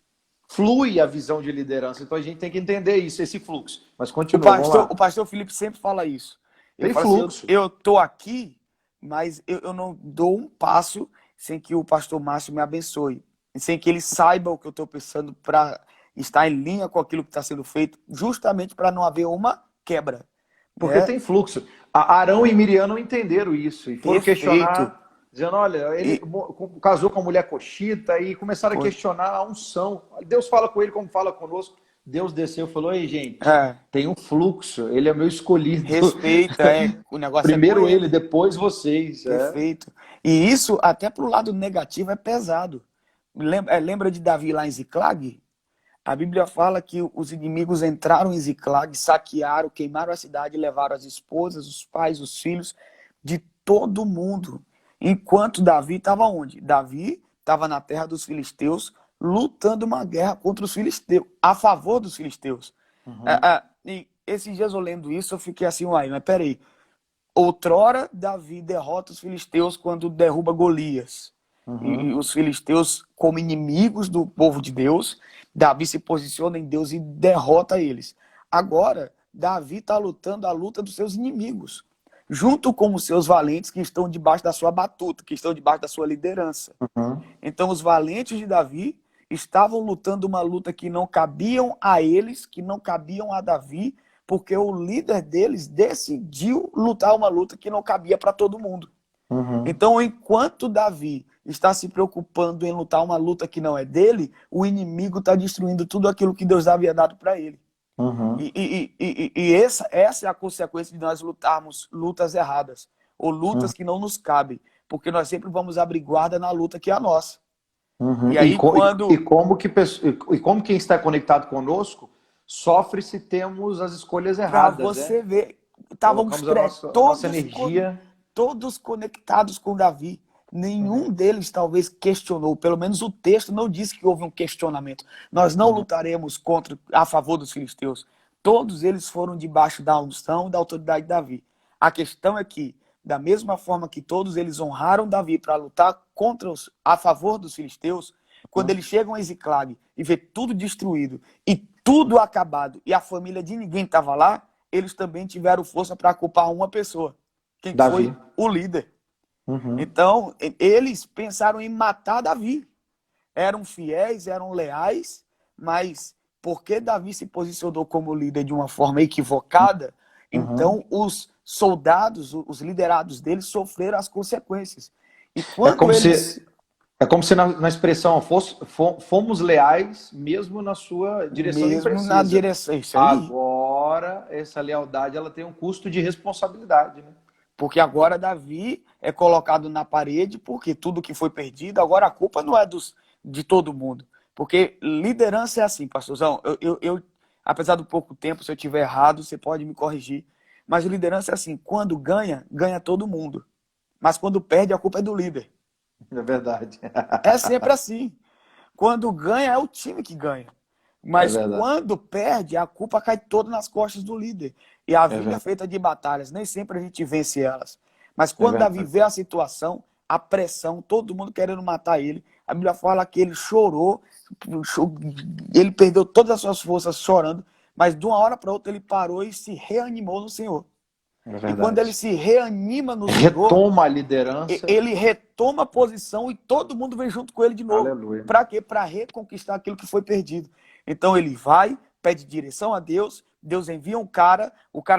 flui a visão de liderança. Então a gente tem que entender isso, esse fluxo. Mas continua, vamos lá. O pastor Felipe sempre fala isso. Ele Tem fala fluxo. assim: eu estou aqui, mas eu não dou um passo sem que o pastor Márcio me abençoe, sem que ele saiba o que eu estou pensando, para estar em linha com aquilo que está sendo feito, justamente para não haver uma quebra. Porque tem fluxo. Arão e Miriam não entenderam isso e foram questionar, dizendo: olha, ele casou com a mulher coxita, e começaram a questionar a unção. Deus fala com ele como fala conosco. Deus desceu e falou: ei, gente, É, tem um fluxo, ele é meu escolhido. respeita, o negócio é com Primeiro ele, ele. depois vocês. É. Perfeito. E isso, até pro lado negativo, é pesado. Lembra de Davi lá em Ziclag? A Bíblia fala que os inimigos entraram em Ziclag, saquearam, queimaram a cidade, levaram as esposas, os pais, os filhos de todo mundo. Enquanto Davi estava onde? Davi estava na terra dos filisteus, lutando uma guerra contra os filisteus, a favor dos filisteus. Uhum, E esses dias eu lendo isso, eu fiquei assim, uai, mas peraí. Outrora, Davi derrota os filisteus quando derruba Golias. E uhum, os filisteus, como inimigos do povo de Deus, Davi se posiciona em Deus e derrota eles. Agora, Davi está lutando a luta dos seus inimigos, junto com os seus valentes que estão debaixo da sua batuta, que estão debaixo da sua liderança. uhum, Então, os valentes de Davi estavam lutando uma luta que não cabiam a eles, que não cabiam a Davi, porque o líder deles decidiu lutar uma luta que não cabia para todo mundo. uhum, Então, enquanto Davi está se preocupando em lutar uma luta que não é dele, o inimigo está destruindo tudo aquilo que Deus havia dado para ele. uhum. E essa é a consequência de nós lutarmos lutas erradas, ou lutas que não nos cabem, porque nós sempre vamos abrir guarda na luta que é a nossa. Uhum. E aí, E quando como que, e como quem está conectado conosco sofre se temos as escolhas para erradas, né? você ver, estávamos Colocamos a nossa energia. todos conectados com Davi. Nenhum deles talvez questionou, pelo menos o texto não disse que houve um questionamento. Nós não Uhum, lutaremos a favor dos filisteus. Todos eles foram debaixo da unção e da autoridade de Davi. A questão é que, da mesma forma que todos eles honraram Davi para lutar a favor dos filisteus, quando uhum. eles chegam a Ziclag e vê tudo destruído e tudo acabado e a família de ninguém estava lá, eles também tiveram força para culpar uma pessoa. Quem foi? Davi. O líder. Uhum, Então, eles pensaram em matar Davi. Eram fiéis, eram leais, mas porque Davi se posicionou como líder de uma forma equivocada, uhum. então os soldados, os liderados deles sofreram as consequências. E É quando como eles, se, é como se na expressão fomos leais mesmo na sua direção mesmo na imprecisa. direção, isso aí, Agora, essa lealdade ela tem um custo de responsabilidade, né? porque agora Davi é colocado na parede, porque tudo que foi perdido, agora a culpa não é de todo mundo. Porque liderança é assim, pastorzão. Apesar do pouco tempo, se eu estiver errado, você pode me corrigir. Mas liderança é assim: quando ganha, ganha todo mundo. Mas quando perde, a culpa é do líder. É verdade. É sempre assim. Quando ganha, é o time que ganha. É Mas verdade. quando perde, a culpa cai toda nas costas do líder. E a É vida é verdade. feita de batalhas, nem sempre a gente vence elas. Mas É quando Davi verdade. vê a situação, a pressão, todo mundo querendo matar ele, a Bíblia fala que ele chorou, ele perdeu todas as suas forças chorando, mas de uma hora para outra ele parou e se reanimou no Senhor. É E quando ele verdade. se reanima no Senhor, Retoma a liderança. ele retoma a posição e todo mundo vem junto com ele de novo. Aleluia. Para quê? Para reconquistar aquilo que foi perdido. Então ele vai, pede direção a Deus, Deus envia o cara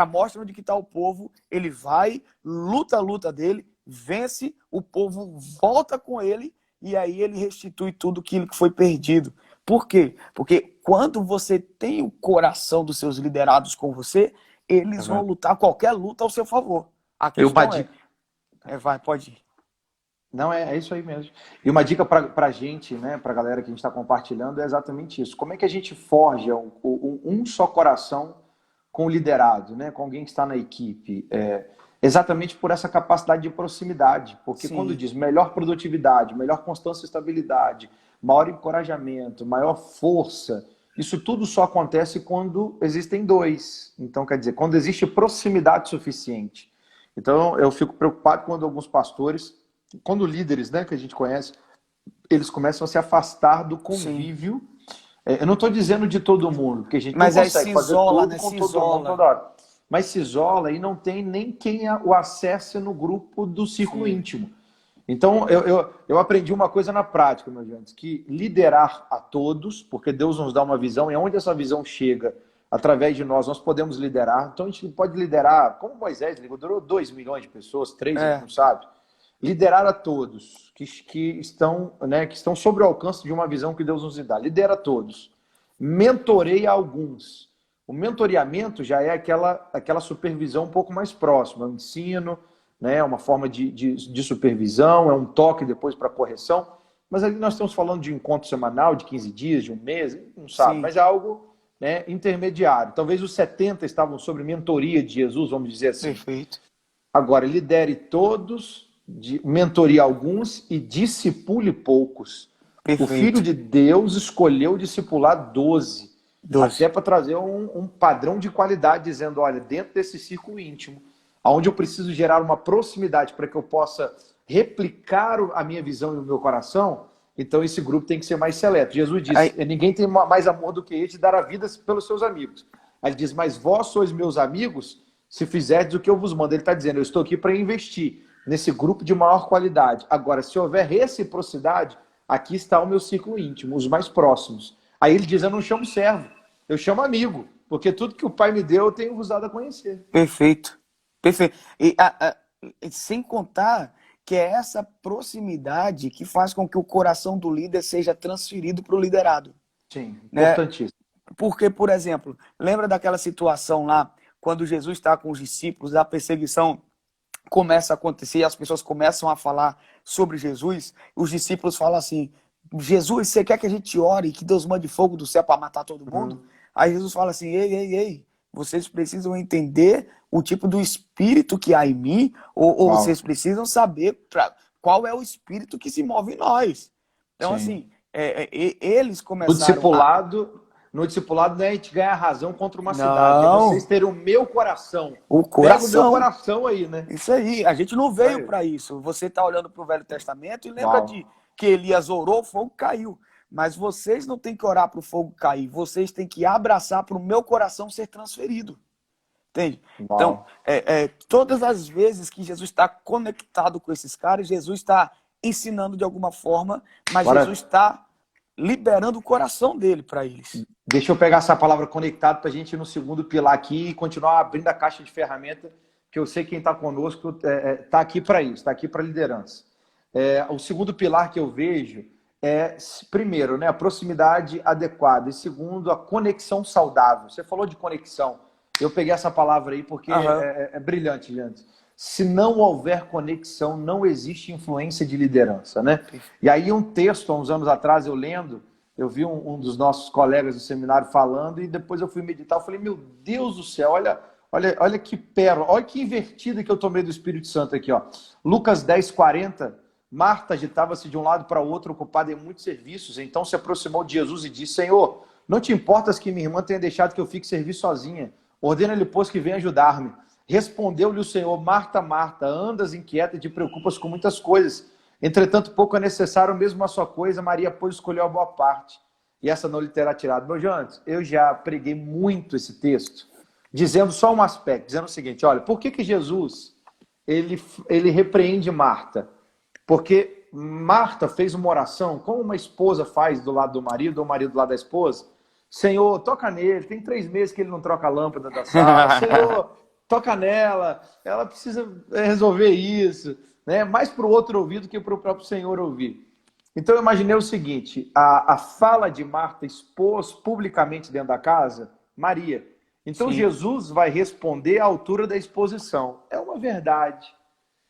mostra onde que está o povo, ele vai, luta a luta dele, vence, o povo volta com ele e aí ele restitui tudo aquilo que foi perdido. Por quê? Porque quando você tem o coração dos seus liderados com você, É eles vão verdade. lutar qualquer luta ao seu favor. A E uma questão dica. vai, pode ir. Não, é isso aí mesmo. E uma dica para a gente, né, para a galera que a gente está compartilhando, é exatamente isso. Como é que a gente forja um só coração com o liderado, né, com alguém que está na equipe? Exatamente por essa capacidade de proximidade. Porque quando Sim, diz melhor produtividade, melhor constância e estabilidade, maior encorajamento, maior força, isso tudo só acontece quando existem dois. Então, quer dizer, quando existe proximidade suficiente. Então, eu fico preocupado quando alguns pastores, quando líderes, né, que a gente conhece, eles começam a se afastar do sim. convívio. Eu não estou dizendo de todo mundo, porque a gente não Mas aí se consegue fazer isola, tudo né? com Se todo mundo toda isola. hora. Mas se isola e não tem nem quem o acesse no grupo do círculo Sim, íntimo. Então, eu aprendi uma coisa na prática, meus irmãos, que liderar a todos, porque Deus nos dá uma visão, e onde essa visão chega, através de nós podemos liderar. Então, a gente pode liderar, como Moisés liderou 2 milhões de pessoas, 3 a gente é. não sabe. Liderar a todos que estão, né, que estão sobre o alcance de uma visão que Deus nos dá. Lidera a todos. mentorei alguns. O mentoreamento já é aquela supervisão um pouco mais próxima, é um ensino, né, uma forma de supervisão, é um toque depois para correção, mas ali nós estamos falando de encontro semanal, de 15 dias, de um mês, não sabe, Sim, mas é algo, né, intermediário. Talvez os 70 estavam sobre mentoria de Jesus, vamos dizer assim. perfeito. Agora, lidere todos, mentorie alguns e discipule poucos. O Filho Perfeito. de Deus escolheu discipular 12, 12. até para trazer um padrão de qualidade, dizendo, olha, dentro desse círculo íntimo, onde eu preciso gerar uma proximidade para que eu possa replicar a minha visão e o meu coração, então esse grupo tem que ser mais seleto. Jesus disse, Aí, ninguém tem mais amor do que este, dar a vida pelos seus amigos. Aí ele diz, mas vós sois meus amigos, se fizerdes o que eu vos mando. Ele está dizendo, eu estou aqui para investir nesse grupo de maior qualidade. Agora, se houver reciprocidade, aqui está o meu ciclo íntimo, os mais próximos. Aí ele diz, eu não chamo servo, eu chamo amigo, porque tudo que o Pai me deu, eu tenho vos dado a conhecer. perfeito. Perfeito. E sem contar que é essa proximidade que faz com que o coração do líder seja transferido para o liderado, Sim, né? importantíssimo. Porque, por exemplo, lembra daquela situação lá, quando Jesus está com os discípulos, a perseguição começa a acontecer, as pessoas começam a falar sobre Jesus, os discípulos falam assim, Jesus, você quer que a gente ore e que Deus mande fogo do céu para matar todo mundo? Aí Jesus fala assim, ei, vocês precisam entender o tipo do espírito que há em mim, ou vocês precisam saber qual é o espírito que se move em nós. Então, Sim. assim, eles No começaram discipulado não é a gente ganhar razão contra uma cidade, é Não, vocês terem o meu coração. o Pega o meu coração. coração aí, né? Isso aí, a gente não veio Aí. para isso. Você está olhando para o Velho Testamento e lembra Uau. de que Elias orou, o fogo caiu. Mas vocês não têm que orar para o fogo cair, vocês têm que abraçar para o meu coração ser transferido. Entende? Então, Uau. todas as vezes que Jesus está conectado com esses caras, Jesus está ensinando de alguma forma, mas Agora, Jesus está liberando o coração dele para eles. deixa eu pegar essa palavra conectado para a gente ir no segundo pilar aqui e continuar abrindo a caixa de ferramenta, que eu sei que quem está conosco está aqui para isso, está aqui para liderança. O segundo pilar que eu vejo é, primeiro, né, a proximidade adequada, e segundo, a conexão saudável. Você falou de conexão. Eu peguei essa palavra aí porque é brilhante, gente. Se não houver conexão, não existe influência de liderança, né? E aí um texto, há uns anos atrás, eu lendo, eu vi um dos nossos colegas do seminário falando e depois eu fui meditar, eu falei, meu Deus do céu, olha que pérola, olha que invertida que eu tomei do Espírito Santo aqui, ó. Lucas 10:40, Marta agitava-se de um lado para o outro, ocupada em muitos serviços, então se aproximou de Jesus e disse, Senhor, não te importas que minha irmã tenha deixado que eu fique servir sozinha? Ordena-lhe, pois, que venha ajudar-me. Respondeu-lhe o Senhor, Marta, Marta, andas inquieta e te preocupas com muitas coisas. Entretanto, pouco é necessário, mesmo uma só coisa, Maria, pois, escolheu a boa parte, e essa não lhe terá tirado. Meu Jantes, eu já preguei muito esse texto, dizendo só um aspecto, dizendo o seguinte, olha, por que Jesus, ele repreende Marta? Porque Marta fez uma oração, como uma esposa faz do lado do marido, ou o marido do lado da esposa, Senhor, toca nele, tem 3 meses que ele não troca a lâmpada da sala, Senhor, toca nela, ela precisa resolver isso, né? Mais para o outro ouvir do que para o próprio Senhor ouvir. Então eu imaginei o seguinte, a fala de Marta expôs publicamente dentro da casa Maria. Então Sim. Jesus vai responder à altura da exposição. É uma verdade.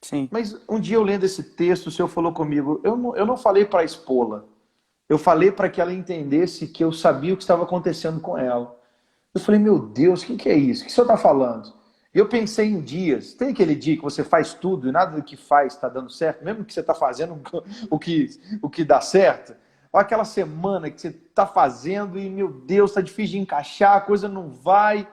Sim. Mas um dia eu lendo esse texto, o Senhor falou comigo, eu não falei para expô-la, eu falei para que ela entendesse que eu sabia o que estava acontecendo com ela. Eu falei, meu Deus, o que é isso? O que o Senhor está falando? E eu pensei em dias. Tem aquele dia que você faz tudo e nada do que faz está dando certo, mesmo que você está fazendo o que dá certo. Ou aquela semana que você está fazendo e, meu Deus, está difícil de encaixar, a coisa não vai,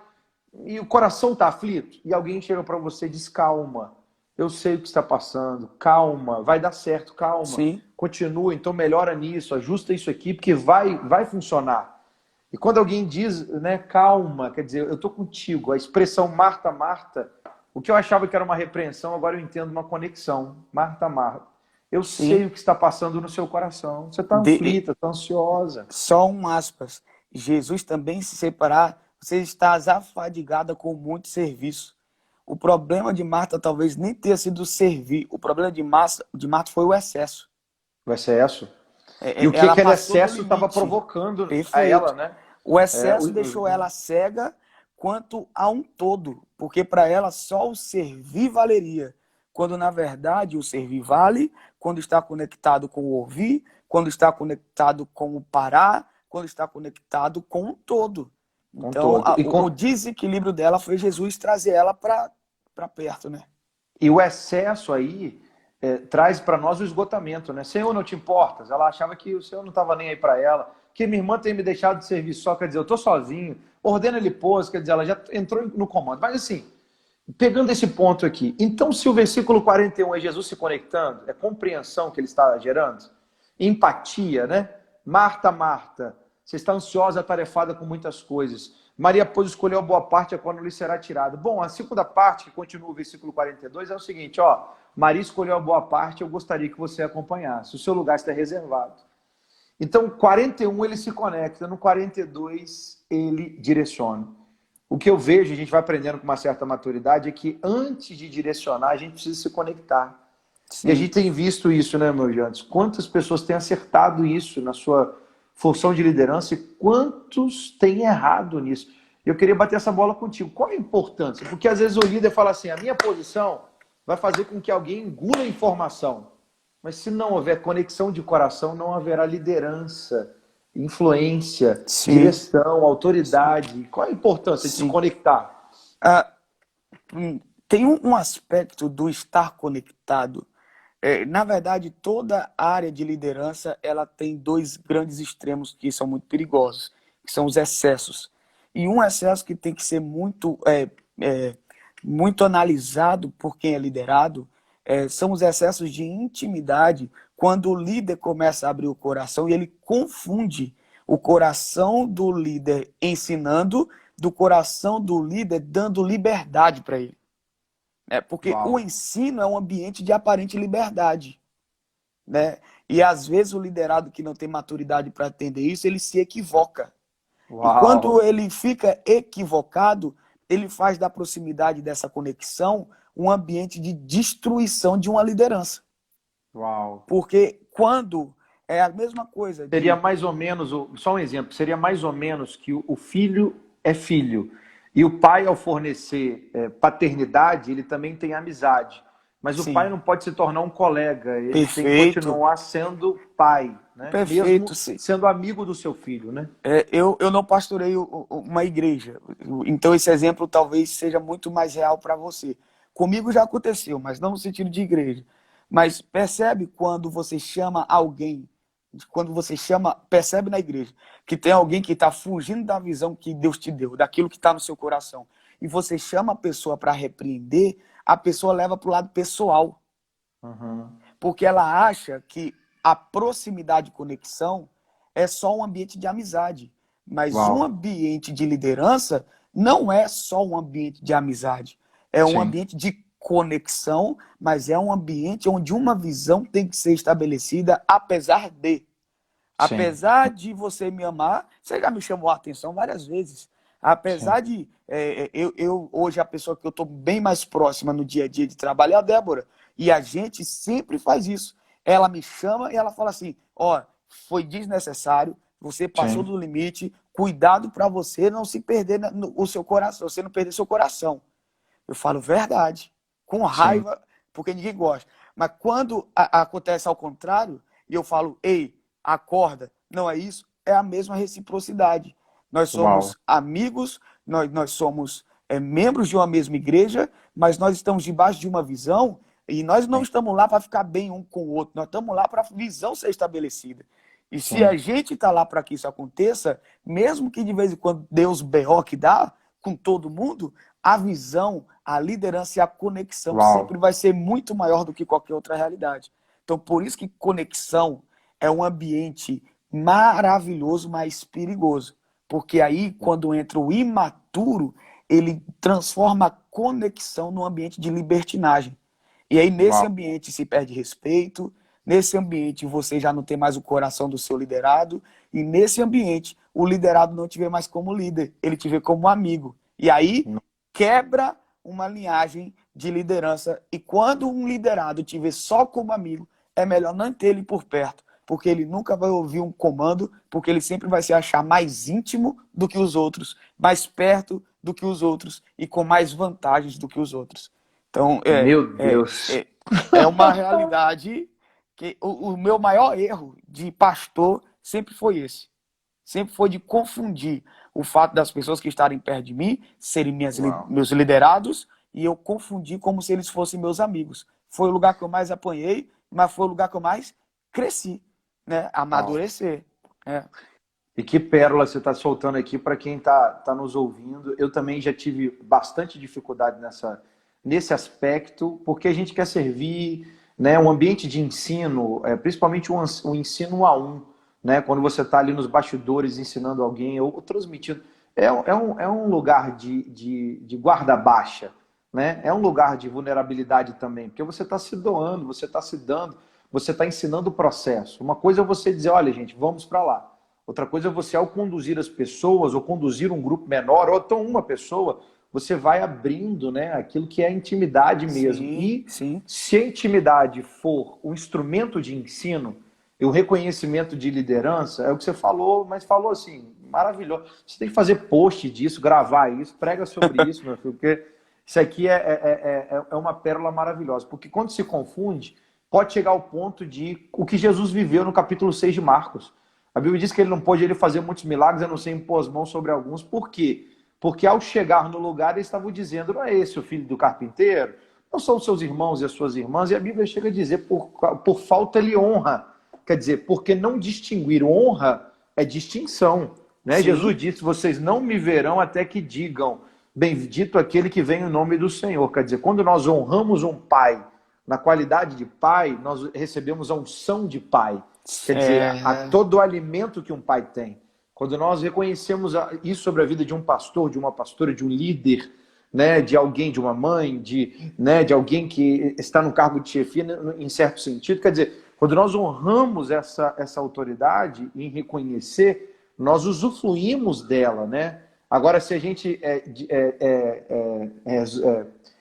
e o coração está aflito. E alguém chega para você e diz, calma, eu sei o que está passando, calma, vai dar certo, calma. Sim. Continua, então melhora nisso, ajusta isso aqui, porque vai funcionar. E quando alguém diz, né, calma, quer dizer, eu estou contigo, a expressão Marta, Marta, o que eu achava que era uma repreensão, agora eu entendo uma conexão. Marta, Marta, eu sei o que está passando no seu coração. Você está aflita, está ansiosa. Só um aspas. Jesus também se separar, você está afadigada com muito serviço. O problema de Marta talvez nem tenha sido servir. O problema de Marta foi o excesso. O excesso. E o que Ela aquele passou do excesso estava limite. provocando a Perfeito. ela, né? O excesso deixou ela cega quanto a um todo, porque para ela só o servir valeria, quando na verdade o servir vale quando está conectado com o ouvir, quando está conectado com o parar, quando está conectado com o todo. Com Então, todo. o desequilíbrio dela foi Jesus trazer ela para perto, né? E o excesso aí traz para nós o esgotamento, né? Senhor, não te importas? Ela achava que o Senhor não estava nem aí para ela, que minha irmã tem me deixado de servir só, quer dizer, eu estou sozinho, ordena ele pôs, quer dizer, ela já entrou no comando. Mas assim, pegando esse ponto aqui, então se o versículo 41 é Jesus se conectando, é compreensão que ele está gerando, empatia, né? Marta, Marta, você está ansiosa, atarefada com muitas coisas. Maria, pois, escolheu a boa parte, a qual não lhe será tirada. Bom, a segunda parte, que continua o versículo 42, é o seguinte, ó, Maria escolheu a boa parte, eu gostaria que você acompanhasse. O seu lugar está reservado. Então, 41 ele se conecta, no 42 ele direciona. O que eu vejo, a gente vai aprendendo com uma certa maturidade, é que antes de direcionar, a gente precisa se conectar. Sim. E a gente tem visto isso, né, meu Jantes? Quantas pessoas têm acertado isso na sua função de liderança e quantos têm errado nisso? Eu queria bater essa bola contigo. Qual a importância? Porque às vezes o líder fala assim, a minha posição vai fazer com que alguém engula a informação. Mas se não houver conexão de coração, não haverá liderança, influência, Sim. direção, autoridade. Qual a importância de se conectar? Tem um aspecto do estar conectado. Na verdade, toda área de liderança ela tem dois grandes extremos que são muito perigosos, que são os excessos. E um excesso que tem que ser muito analisado por quem é liderado são os excessos de intimidade, quando o líder começa a abrir o coração e ele confunde o coração do líder ensinando do coração do líder dando liberdade para ele. Porque o ensino é um ambiente de aparente liberdade, né? E às vezes o liderado que não tem maturidade para atender isso, ele se equivoca. E quando ele fica equivocado, ele faz da proximidade dessa conexão um ambiente de destruição de uma liderança. Porque quando é a mesma coisa... Seria mais ou menos, só um exemplo, seria mais ou menos que o filho é filho. E o pai, ao fornecer paternidade, ele também tem amizade. Mas Sim. o pai não pode se tornar um colega. Ele Perfeito. tem que continuar sendo pai, né? Perfeito. Mesmo sendo amigo do seu filho, né? Eu não pastorei uma igreja. Então esse exemplo talvez seja muito mais real para você. Comigo já aconteceu, mas não no sentido de igreja. Mas percebe quando você chama alguém, percebe na igreja, que tem alguém que está fugindo da visão que Deus te deu, daquilo que está no seu coração, e você chama a pessoa para repreender, a pessoa leva para o lado pessoal. Porque ela acha que a proximidade e conexão é só um ambiente de amizade. Mas um ambiente de liderança não é só um ambiente de amizade. É um ambiente de conexão, mas é um ambiente onde uma visão tem que ser estabelecida, apesar de você me amar. Você já me chamou a atenção várias vezes. Apesar de eu hoje a pessoa que eu estou bem mais próxima no dia a dia de trabalho é a Débora, e a gente sempre faz isso. Ela me chama e ela fala assim, foi desnecessário, você passou do limite, cuidado para você não se perder o seu coração, você não perder seu coração. Eu falo verdade, com raiva, porque ninguém gosta. Mas quando acontece ao contrário, e eu falo, ei, acorda, não é isso, é a mesma reciprocidade. Nós somos amigos, nós somos membros de uma mesma igreja, mas nós estamos debaixo de uma visão e nós não estamos lá para ficar bem um com o outro, nós estamos lá para a visão ser estabelecida. E se a gente está lá para que isso aconteça, mesmo que de vez em quando Deus B.O. que dá com todo mundo, a visão, a liderança e a conexão sempre vai ser muito maior do que qualquer outra realidade. Então, por isso que conexão é um ambiente maravilhoso, mas perigoso. Porque aí, quando entra o imaturo, ele transforma a conexão num ambiente de libertinagem. E aí, nesse ambiente, se perde respeito, nesse ambiente, você já não tem mais o coração do seu liderado, e nesse ambiente, o liderado não te vê mais como líder, ele te vê como amigo. E aí, quebra uma linhagem de liderança. E quando um liderado te vê só como amigo, é melhor não ter ele por perto, porque ele nunca vai ouvir um comando, porque ele sempre vai se achar mais íntimo do que os outros, mais perto do que os outros e com mais vantagens do que os outros. Então, Meu Deus. é uma realidade que o meu maior erro de pastor sempre foi esse. Sempre foi de confundir o fato das pessoas que estarem perto de mim serem meus liderados e eu confundi como se eles fossem meus amigos. Foi o lugar que eu mais apanhei, mas foi o lugar que eu mais cresci, né? Amadurecer. E que pérola você está soltando aqui para quem está nos ouvindo. Eu também já tive bastante dificuldade nesse aspecto, porque a gente quer servir, né, um ambiente de ensino, principalmente um ensino 1 a 1, né, quando você está ali nos bastidores ensinando alguém ou transmitindo. É um lugar de guarda baixa, né? É um lugar de vulnerabilidade também, porque você está se doando, você está se dando, você está ensinando o processo. Uma coisa é você dizer, olha gente, vamos para lá. Outra coisa é você, ao conduzir as pessoas, ou conduzir um grupo menor, ou então uma pessoa, você vai abrindo, né, aquilo que é a intimidade mesmo. Sim. Se a intimidade for um instrumento de ensino, e o reconhecimento de liderança, é o que você falou, mas falou assim, maravilhoso. Você tem que fazer post disso, gravar isso, prega sobre isso, meu filho, porque isso aqui é uma pérola maravilhosa. Porque quando se confunde, pode chegar ao ponto de o que Jesus viveu no capítulo 6 de Marcos. A Bíblia diz que ele não pôde fazer muitos milagres, a não ser impor as mãos sobre alguns. Por quê? Porque ao chegar no lugar, eles estavam dizendo, não é esse o filho do carpinteiro? Não são os seus irmãos e as suas irmãs? E a Bíblia chega a dizer, por falta-lhe honra. Quer dizer, porque não distinguir honra é distinção. Né? Jesus disse, vocês não me verão até que digam, bendito aquele que vem em nome do Senhor. Quer dizer, quando nós honramos um pai, na qualidade de pai, nós recebemos a unção de pai. Quer dizer, a todo o alimento que um pai tem. Quando nós reconhecemos isso sobre a vida de um pastor, de uma pastora, de um líder, né, de alguém, de uma mãe, de alguém que está no cargo de chefia, em certo sentido, quer dizer, quando nós honramos essa autoridade em reconhecer, nós usufruímos dela, né? Agora, se a gente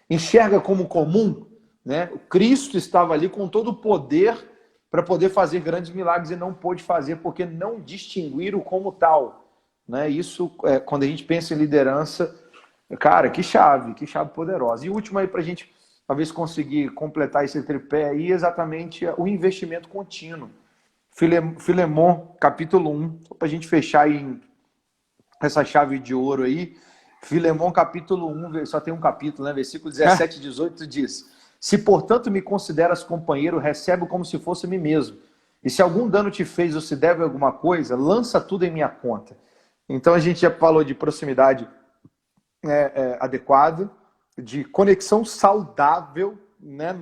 enxerga como comum, né? Cristo estava ali com todo o poder para poder fazer grandes milagres e não pôde fazer porque não distinguiram como tal, né? Isso, quando a gente pensa em liderança, cara, que chave poderosa. E último aí para a gente talvez conseguir completar esse tripé aí, exatamente o investimento contínuo. Filemon, capítulo 1, para a gente fechar aí essa chave de ouro aí. Filemon, capítulo 1, só tem um capítulo, né? Versículo 17 e 18 diz: se, portanto, me consideras companheiro, recebe como se fosse a mim mesmo. E se algum dano te fez ou se deve alguma coisa, lança tudo em minha conta. Então a gente já falou de proximidade adequada, de conexão saudável, né?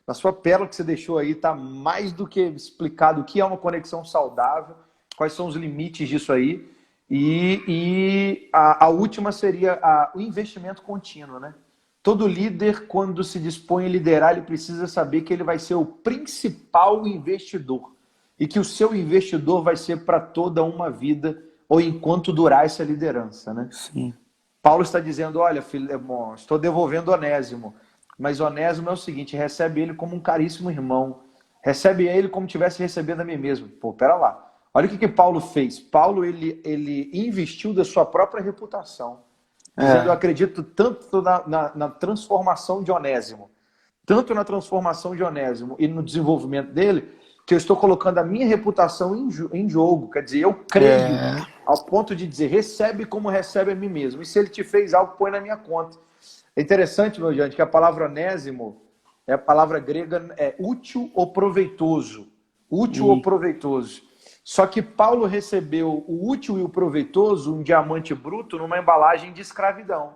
Na sua pérola que você deixou aí, está mais do que explicado o que é uma conexão saudável, quais são os limites disso aí. E a última seria o investimento contínuo, né? Todo líder, quando se dispõe a liderar, ele precisa saber que ele vai ser o principal investidor e que o seu investidor vai ser para toda uma vida ou enquanto durar essa liderança, né? Sim. Paulo está dizendo, olha, Filemon, estou devolvendo Onésimo, mas Onésimo é o seguinte, recebe ele como um caríssimo irmão, recebe ele como tivesse recebendo a mim mesmo. Pô, pera lá. Olha o que Paulo fez. Paulo, ele investiu da sua própria reputação. Dizendo, eu acredito tanto na transformação de Onésimo, tanto na transformação de Onésimo e no desenvolvimento dele, que eu estou colocando a minha reputação em jogo. Quer dizer, eu creio ao ponto de dizer, recebe como recebe a mim mesmo. E se ele te fez algo, põe na minha conta. É interessante, meu diante, que a palavra Onésimo, a palavra grega útil ou proveitoso. Útil ou proveitoso. Só que Paulo recebeu o útil e o proveitoso, um diamante bruto, numa embalagem de escravidão.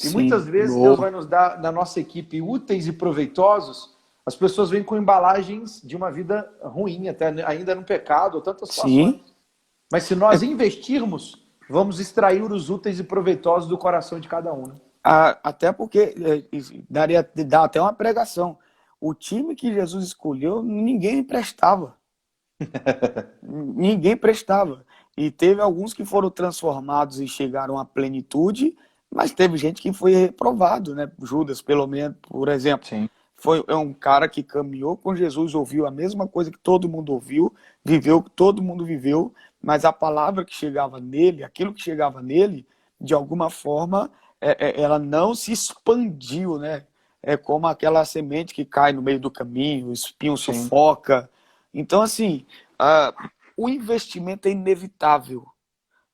E muitas vezes Deus vai nos dar, na nossa equipe, úteis e proveitosos. As pessoas vêm com embalagens de uma vida ruim, até ainda no pecado, ou tantas situações. Mas se nós investirmos, vamos extrair os úteis e proveitosos do coração de cada um. Né? Até porque dá até uma pregação. O time que Jesus escolheu, ninguém prestava. Ninguém prestava. E teve alguns que foram transformados e chegaram à plenitude, mas teve gente que foi reprovado, né? Judas, pelo menos, por exemplo. Sim. É um cara que caminhou com Jesus, ouviu a mesma coisa que todo mundo ouviu, viveu o que todo mundo viveu, mas a palavra que chegava nele, aquilo que chegava nele, de alguma forma, ela não se expandiu, né? É como aquela semente que cai no meio do caminho, o espinho Sim. sufoca. Então, assim, o investimento é inevitável.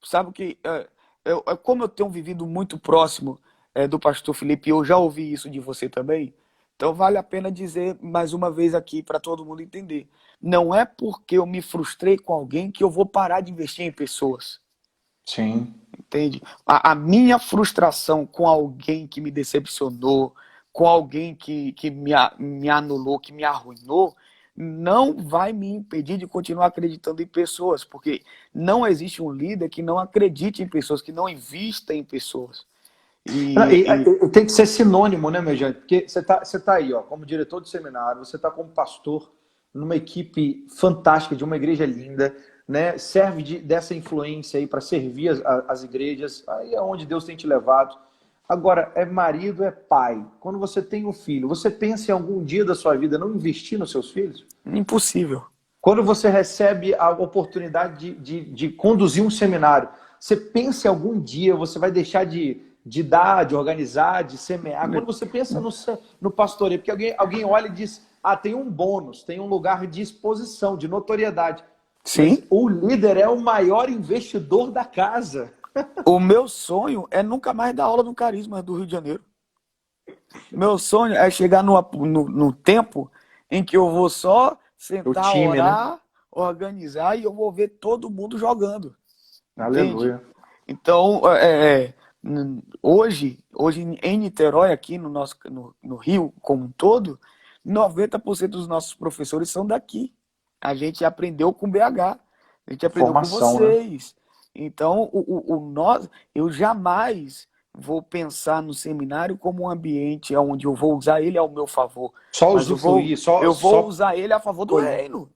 Sabe que, como eu tenho vivido muito próximo do pastor Felipe, eu já ouvi isso de você também, então vale a pena dizer mais uma vez aqui para todo mundo entender. Não é porque eu me frustrei com alguém que eu vou parar de investir em pessoas. Sim. Entende? A minha frustração com alguém que me decepcionou, com alguém que me anulou, que me arruinou, não vai me impedir de continuar acreditando em pessoas, porque não existe um líder que não acredite em pessoas, que não invista em pessoas. Tem que ser sinônimo, né, meu gente? Porque você tá aí, ó, como diretor de seminário, você está como pastor numa equipe fantástica, de uma igreja linda, né? Serve dessa influência aí para servir as igrejas, aí é onde Deus tem te levado. Agora, é marido, é pai. Quando você tem um filho, você pensa em algum dia da sua vida não investir nos seus filhos? Impossível. Quando você recebe a oportunidade de conduzir um seminário, você pensa em algum dia você vai deixar de dar, de organizar, de semear. Quando você pensa no pastoreio, porque alguém olha e diz, tem um bônus, tem um lugar de exposição, de notoriedade. Sim. Mas o líder é o maior investidor da casa. O meu sonho é nunca mais dar aula no Carisma do Rio de Janeiro. Meu sonho é chegar no tempo em que eu vou só sentar, time, orar, né? organizar e eu vou ver todo mundo jogando. Aleluia. Entende? Então, hoje em Niterói, aqui no Rio como um todo, 90% dos nossos professores são daqui. A gente aprendeu com BH, a gente aprendeu Formação, com vocês. Né? Então, eu jamais vou pensar no seminário como um ambiente onde eu vou usar ele ao meu favor. Só Mas usufruir, eu vou usar ele a favor do reino.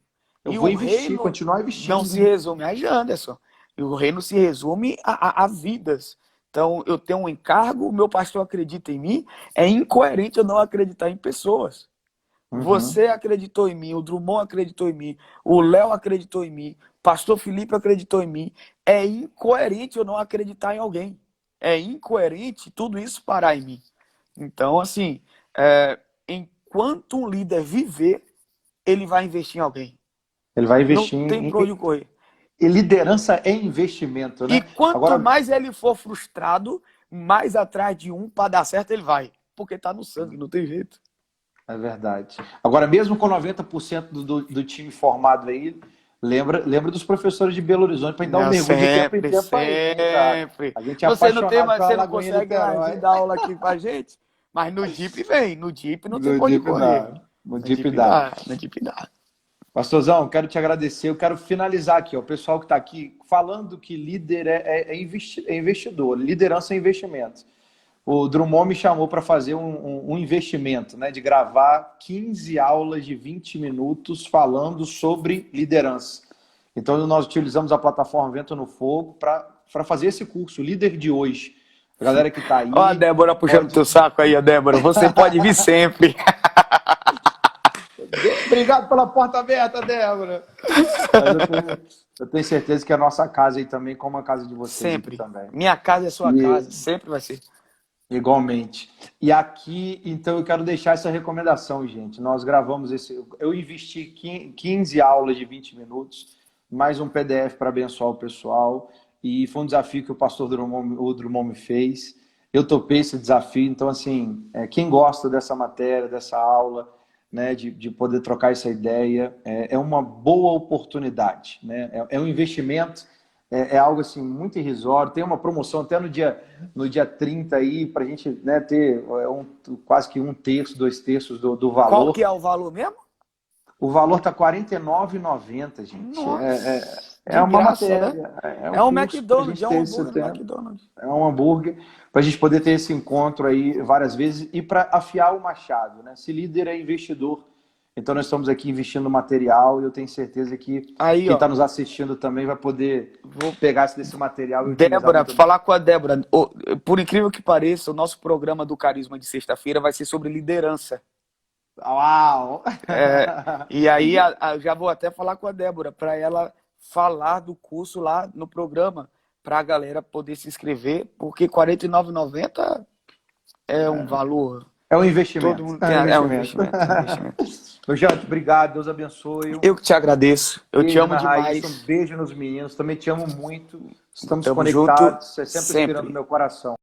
Eu e vou o investir, reino continuar investindo. Não se resume a Janderson. E o reino se resume a vidas. Então, eu tenho um encargo, o meu pastor acredita em mim, é incoerente eu não acreditar em pessoas. Uhum. Você acreditou em mim, o Drummond acreditou em mim, o Léo acreditou em mim, o pastor Felipe acreditou em mim. É incoerente eu não acreditar em alguém. É incoerente tudo isso parar em mim. Então, assim, enquanto um líder viver, ele vai investir em alguém. Ele vai investir Não tem pra onde correr. E liderança é investimento, né? E quanto mais ele for frustrado, mais atrás de para dar certo ele vai. Porque tá no sangue, não tem jeito. É verdade. Agora, mesmo com 90% do time formado aí, lembra dos professores de Belo Horizonte para dar um mergulho de tempo em tempo aí, cara. A gente é você não consegue vir dar aula aqui pra gente, mas no DIP vem. No DIP não tem pra onde correr. No DIP dá. No DIP dá. Pastorzão, quero te agradecer. Eu quero finalizar aqui, ó, o pessoal que está aqui falando que líder é investidor, liderança é investimento. O Drummond me chamou para fazer um investimento, né, de gravar 15 aulas de 20 minutos falando sobre liderança. Então, nós utilizamos a plataforma Vento no Fogo para fazer esse curso, Líder de Hoje. A galera que está aí... Ó a Débora puxando teu saco aí, ó, Débora. Você pode vir sempre. Obrigado pela porta aberta, Débora. Eu tenho certeza que a nossa casa aí também, como a casa de vocês. Sempre. Também. Minha casa é sua casa, sempre vai ser. Igualmente. E aqui, então, eu quero deixar essa recomendação, gente. Nós gravamos eu investi 15 aulas de 20 minutos, mais um PDF para abençoar o pessoal. E foi um desafio que o pastor Drummond me fez. Eu topei esse desafio. Então, assim, quem gosta dessa matéria, dessa aula, né, de poder trocar essa ideia, é uma boa oportunidade, né? É um investimento, é algo assim muito irrisório. Tem uma promoção até no dia 30 aí, para a gente, né, ter quase que 1/3, 2/3 do valor. Qual que é o valor mesmo? O valor está R$ 49,90, gente. É uma graça, matéria. Né? É um McDonald's, é um hambúrguer do McDonald's. É um hambúrguer para a gente poder ter esse encontro aí várias vezes e para afiar o machado, né? Se líder é investidor, então nós estamos aqui investindo no material e eu tenho certeza que quem está nos assistindo também vai poder pegar desse material e Débora, falar com a Débora. Por incrível que pareça, o nosso programa do Carisma de sexta-feira vai ser sobre liderança. Uau! E aí já vou até falar com a Débora para ela falar do curso lá no programa para a galera poder se inscrever, porque R$ 49,90 é um valor. É um investimento. Todo mundo tem, é um investimento. Meu Jante, obrigado. Deus abençoe. Eu que te agradeço. Eu te amo demais. Um beijo nos meninos. Também te amo muito. Estamos Tamo conectados. junto, Você sempre sempre. inspirando meu coração.